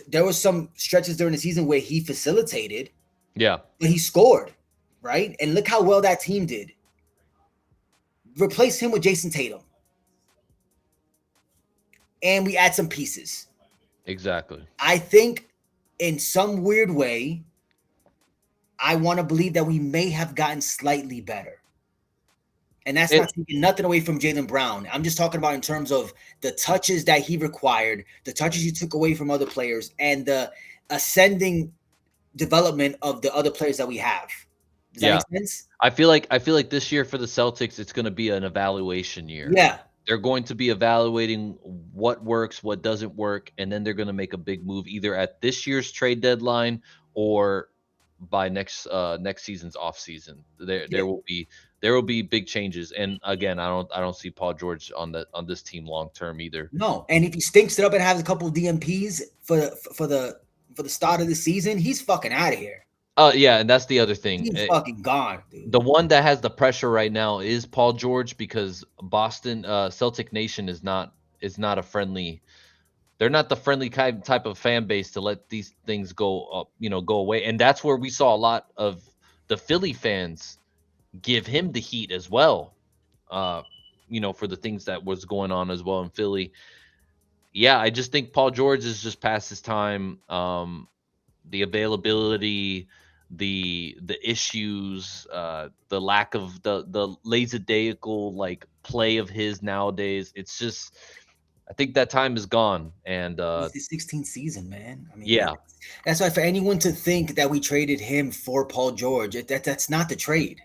There was some stretches during the season where he facilitated. Yeah. But he scored, right? And look how well that team did. Replace him with Jason Tatum. And we add some pieces. Exactly. I think in some weird way, I want to believe that we may have gotten slightly better. And that's not taking nothing away from Jaylen Brown. I'm just talking about in terms of the touches that he required, the touches you took away from other players, and the ascending development of the other players that we have. Does that make sense? I feel like this year for the Celtics, it's going to be an evaluation year. Yeah. They're going to be evaluating what works, what doesn't work, and then they're going to make a big move either at this year's trade deadline or by next season's off season. There will be big changes. And again, I don't see Paul George on this team long term either. No, and if he stinks it up and has a couple of DMPs for the start of the season, he's fucking out of here. Yeah, and that's the other thing. He's fucking gone, dude. The one that has the pressure right now is Paul George because Boston Celtic Nation is not a friendly. They're not the friendly type of fan base to let these things go away. And that's where we saw a lot of the Philly fans give him the heat as well. For the things that was going on as well in Philly. Yeah, I just think Paul George is just past his time. The availability, the issues, the lack of the lackadaisical like play of his nowadays. It's just, I think that time is gone. And it's the 16th season, man. I mean, yeah, that's why for anyone to think that we traded him for Paul George, that's not the trade.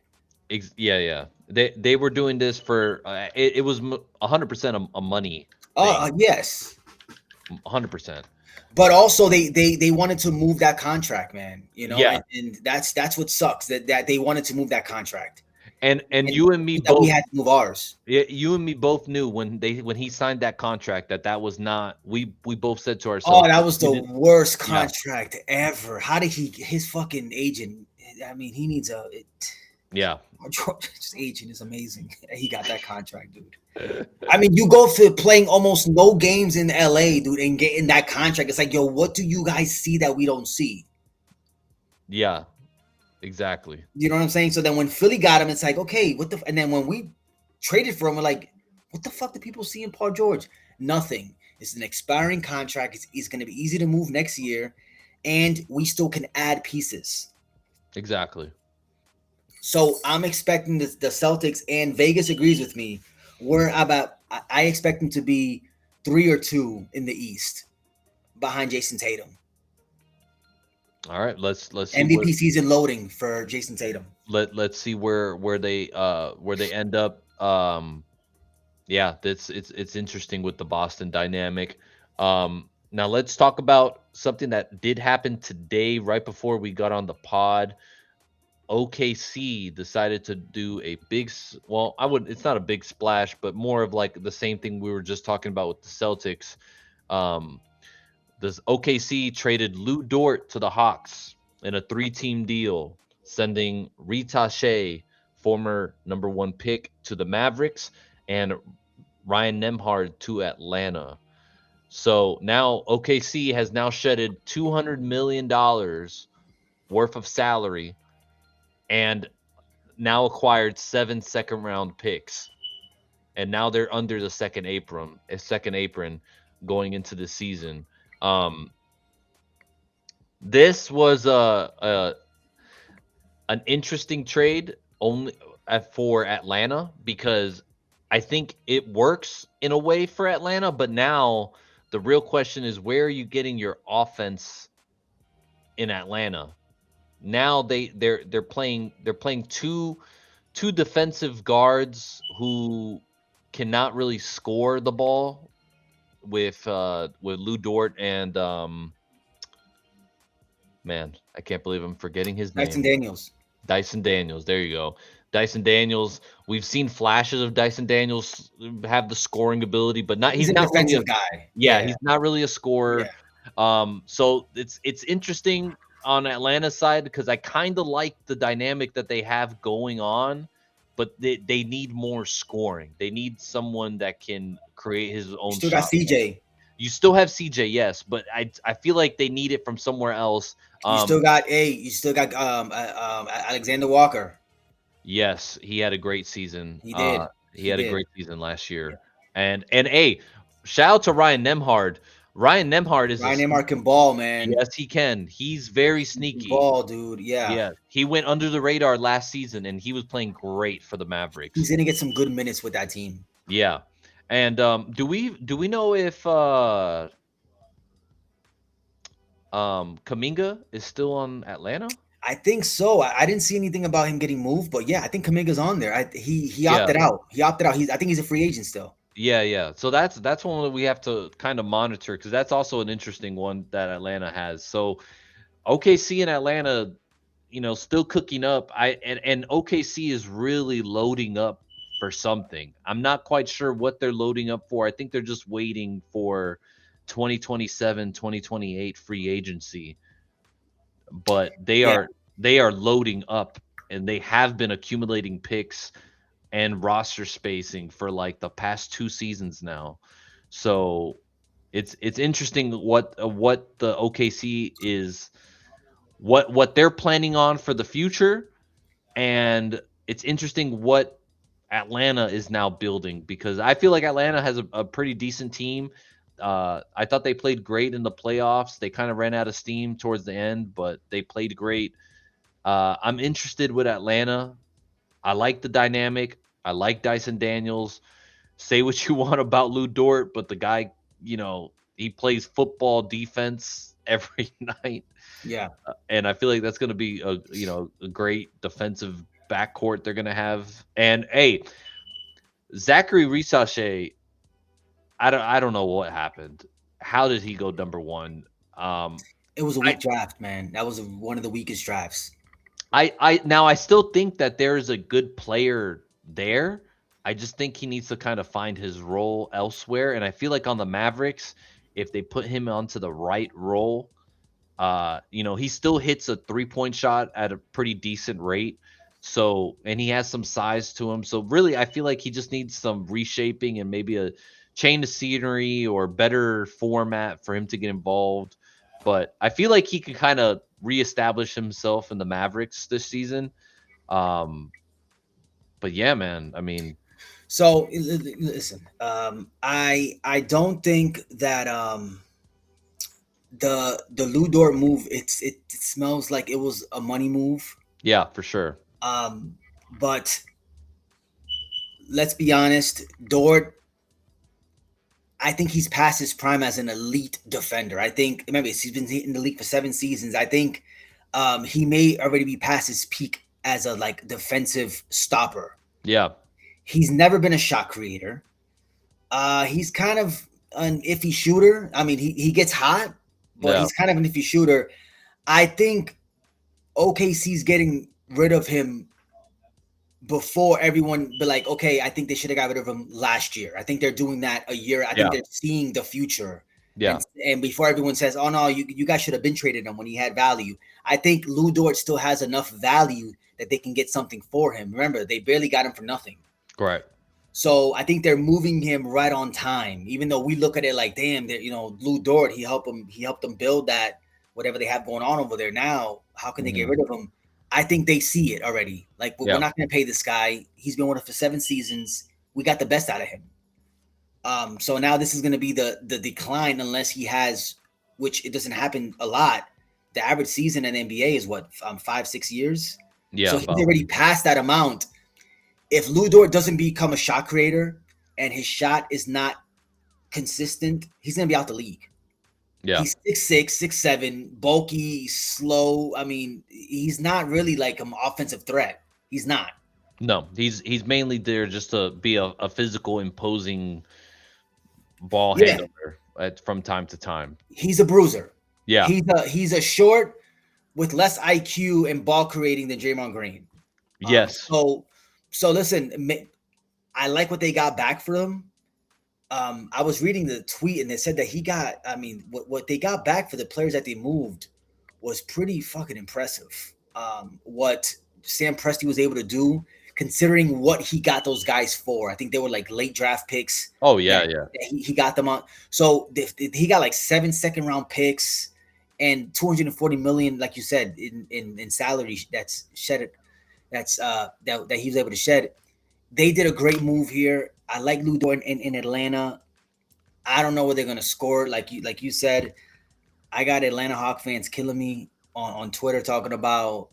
Yeah. They were doing this for it was 100% a money. Oh, yes. 100%. But also they wanted to move that contract, man. Yeah, And that's what sucks that they wanted to move that contract, and and you and me that we both. had to move ours. Yeah, you and me both knew when he signed that contract that that was not. We both said to Oh, ourselves, that was we the didn't. worst Yeah, contract ever. How did his fucking agent? I mean, he needs yeah. George's agent is amazing. He got that contract, dude. I mean, you go for playing almost no games in LA, dude, and getting that contract. It's like, yo, what do you guys see that we don't see? Yeah, exactly. You know what I'm saying? So then when Philly got him, it's like, okay, what the? And then when we traded for him, we're like, what the fuck do people see in Paul George? Nothing. It's an expiring contract. It's going to be easy to move next year, and we still can add pieces. Exactly. So I'm expecting the Celtics, and Vegas agrees with me. We're about. I expect them to be 3 or 2 in the East behind Jason Tatum. All right, let's see MVP season loading for Jason Tatum. let's see where they end up. Yeah, that's it's interesting with the Boston dynamic. Now let's talk about something that did happen today, right before we got on the pod. OKC decided to do a well, I would it's not a big splash, but more of like the same thing we were just talking about with the Celtics. Um, this OKC traded Lou Dort to the Hawks in a three-team deal, sending Rita Shea, former number one pick, to the Mavericks, and Ryan Nemhard to Atlanta. So now OKC has now shedded $200 million worth of salary and now acquired 7 second-round picks. And now they're under the second apron going into the season. Um, this was a an interesting trade only for Atlanta because I think it works in a way for Atlanta, but now the real question is where are you getting your offense in Atlanta? Now they're playing two defensive guards who cannot really score the ball with Lou Dort and man, I can't believe I'm forgetting his Dyson name. Daniels. Dyson Daniels. There you go. Dyson Daniels. We've seen flashes of Dyson Daniels have the scoring ability, but not He's he's a not really a defensive guy. yeah, Yeah, he's not really a yeah. scorer. So it's interesting on Atlanta's side because I kind of like the dynamic that they have going on, but they need more scoring. They need someone that can create his You own still got shot. CJ. You still have CJ, yes, but I feel like they need it from somewhere else. You still got Alexander Walker. Yes, he had a great season. He did. He He had a did. great season last Yeah. year. And hey, shout out to Ryan Nemhard. Ryan Nemhard is a Ryan Amar can ball, man. yes, he can. He's very He can sneaky. ball, dude. Yeah. Yeah, he went under the radar last season, and he was playing great for the He's Mavericks. gonna get some good minutes with that team. Yeah, and do we know if Kaminga is still on Atlanta? I think so. I didn't see anything about him getting moved, but yeah, I think Kaminga's on there. He Yeah, opted out. He opted out. I think he's a free agent still. yeah. So that's one that we have to kind of monitor because that's also an interesting one that Atlanta has. So OKC and Atlanta, still cooking up. And OKC is really loading up for something. I'm not quite sure what they're loading up for. I think they're just waiting for 2027, 2028 free agency. But they Yeah, are they are loading up and they have been accumulating picks and roster spacing for like the past 2 seasons now. So it's interesting what the OKC is what they're planning on for the future, and it's interesting what Atlanta is now building because I feel like Atlanta has a pretty decent team. I thought they played great in the playoffs. They kind of ran out of steam towards the end, but they played great. I'm interested with Atlanta. I like the dynamic. I like Dyson Daniels. Say what you want about Lou Dort, but the guy, he plays football defense every night. yeah, And I feel like that's going to be a great defensive backcourt they're going to have. And hey, Zachary Risache, I don't know what happened. how did he go number one? Um, It was a I weak draft, man. That was one of the weakest drafts. I still think that there's a good player there. I just think he needs to kind of find his role elsewhere. And I feel like on the Mavericks, if they put him onto the right role, he still hits a 3-point shot at a pretty decent rate. So, and he has some size to him. So, really, I feel like he just needs some reshaping and maybe a change of scenery or better format for him to get involved. But I feel like he can kind of reestablish himself in the Mavericks this season. Um, but yeah, man, I mean, So listen, I don't think that the Lou Dort move, it smells like it was a money move. yeah, for sure. But let's be honest, Dort, I think he's past his prime as an elite defender. I think, remember, he's been in the league for 7 seasons. I think he may already be past his peak as a like defensive stopper. Yeah, He's never been a shot creator. He's kind of an iffy shooter. I mean, he gets hot, but yeah, he's kind of an iffy shooter. I think OKC's getting rid of him before everyone be like, okay, I think they should have got rid of him last year. I think they're doing that a year. I think yeah, they're seeing the future. yeah, And before everyone says, oh no, you guys should have been traded him when he had value. I think Lou Dort still has enough value that they can get something for him. Remember, they barely got him for nothing. right. So I think they're moving him right on time, even though we look at it like, damn, Lou Dort, he helped them build that whatever they have going on over there now. How can they get Hmm. rid of him? I think they see it already. Like, we're Yeah, not going to pay this guy. He's been with us for 7 seasons. We got the best out of him. So now this is going to be the decline unless he has, which it doesn't happen a lot. The average season in the NBA is what, 5-6 years. yeah, So he's about already past that amount. If Lou Dort doesn't become a shot creator and his shot is not consistent, he's gonna be out the league. yeah. He's 6'6", 6'7", bulky, slow. I mean, he's not really like an offensive threat. He's not. No, he's mainly there just to be a physical, imposing ball Yeah, handler from time to time. he's a bruiser. Yeah. He's a short with less IQ and ball creating than Draymond Green. Um, Yes. so so listen, I like what they got back for him. I was reading the tweet and they said that he got, I mean, what they got back for the players that they moved was pretty fucking impressive. What Sam Presti was able to do, considering what he got those guys for. I think they were like late draft picks Oh yeah, that, yeah, he got them on. So he got like 7 second-round picks and 240 million, like you said, in salary that's shed. That he was able to shed. They did a great move here. I like Lou Dort in Atlanta. I don't know where they're gonna score. Like you said, I got Atlanta Hawk fans killing me on Twitter talking about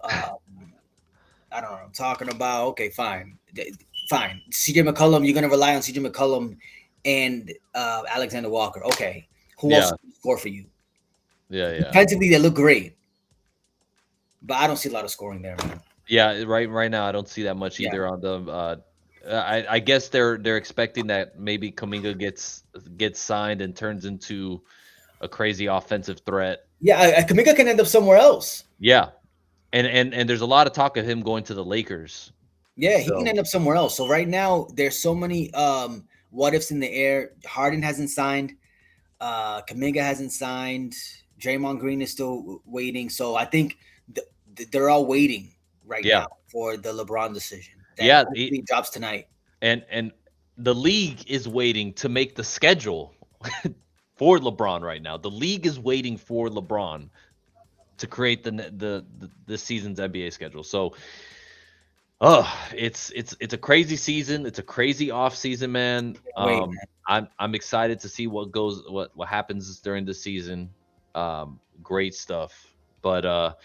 I don't know, talking about okay, fine. CJ McCollum, you're gonna rely on CJ McCollum and Alexander Walker. Okay. Who else yeah, can score for you? yeah, yeah, Defensively, they look great, but I don't see a lot of scoring there, man. yeah. Right now, I don't see that much Yeah. either on them. I guess they're expecting that maybe Kaminga gets signed and turns into a crazy offensive threat. Yeah, Kamika can end up somewhere else. Yeah, and there's a lot of talk of him going to the Lakers. Yeah, he can So end up somewhere else. So right now, there's so many what ifs in the air. Harden hasn't signed. Kaminga hasn't signed. Draymond Green is still waiting. So I think they're all waiting right yeah, now for the LeBron decision that yeah. hopefully drops tonight. And the league is waiting to make the schedule for LeBron right now. The league is waiting for LeBron to create the this season's NBA schedule. So, it's a crazy season. It's a crazy off season, man. Wait, I'm excited to see what happens during the season. Great stuff. But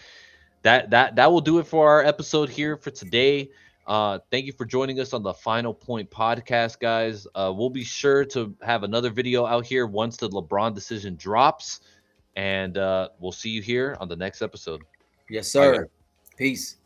that will do it for our episode here for today. Thank you for joining us on the Final Point podcast, guys. We'll be sure to have another video out here once the LeBron decision drops, and we'll see you here on the next episode. yes, Bye, guys. sir. Peace.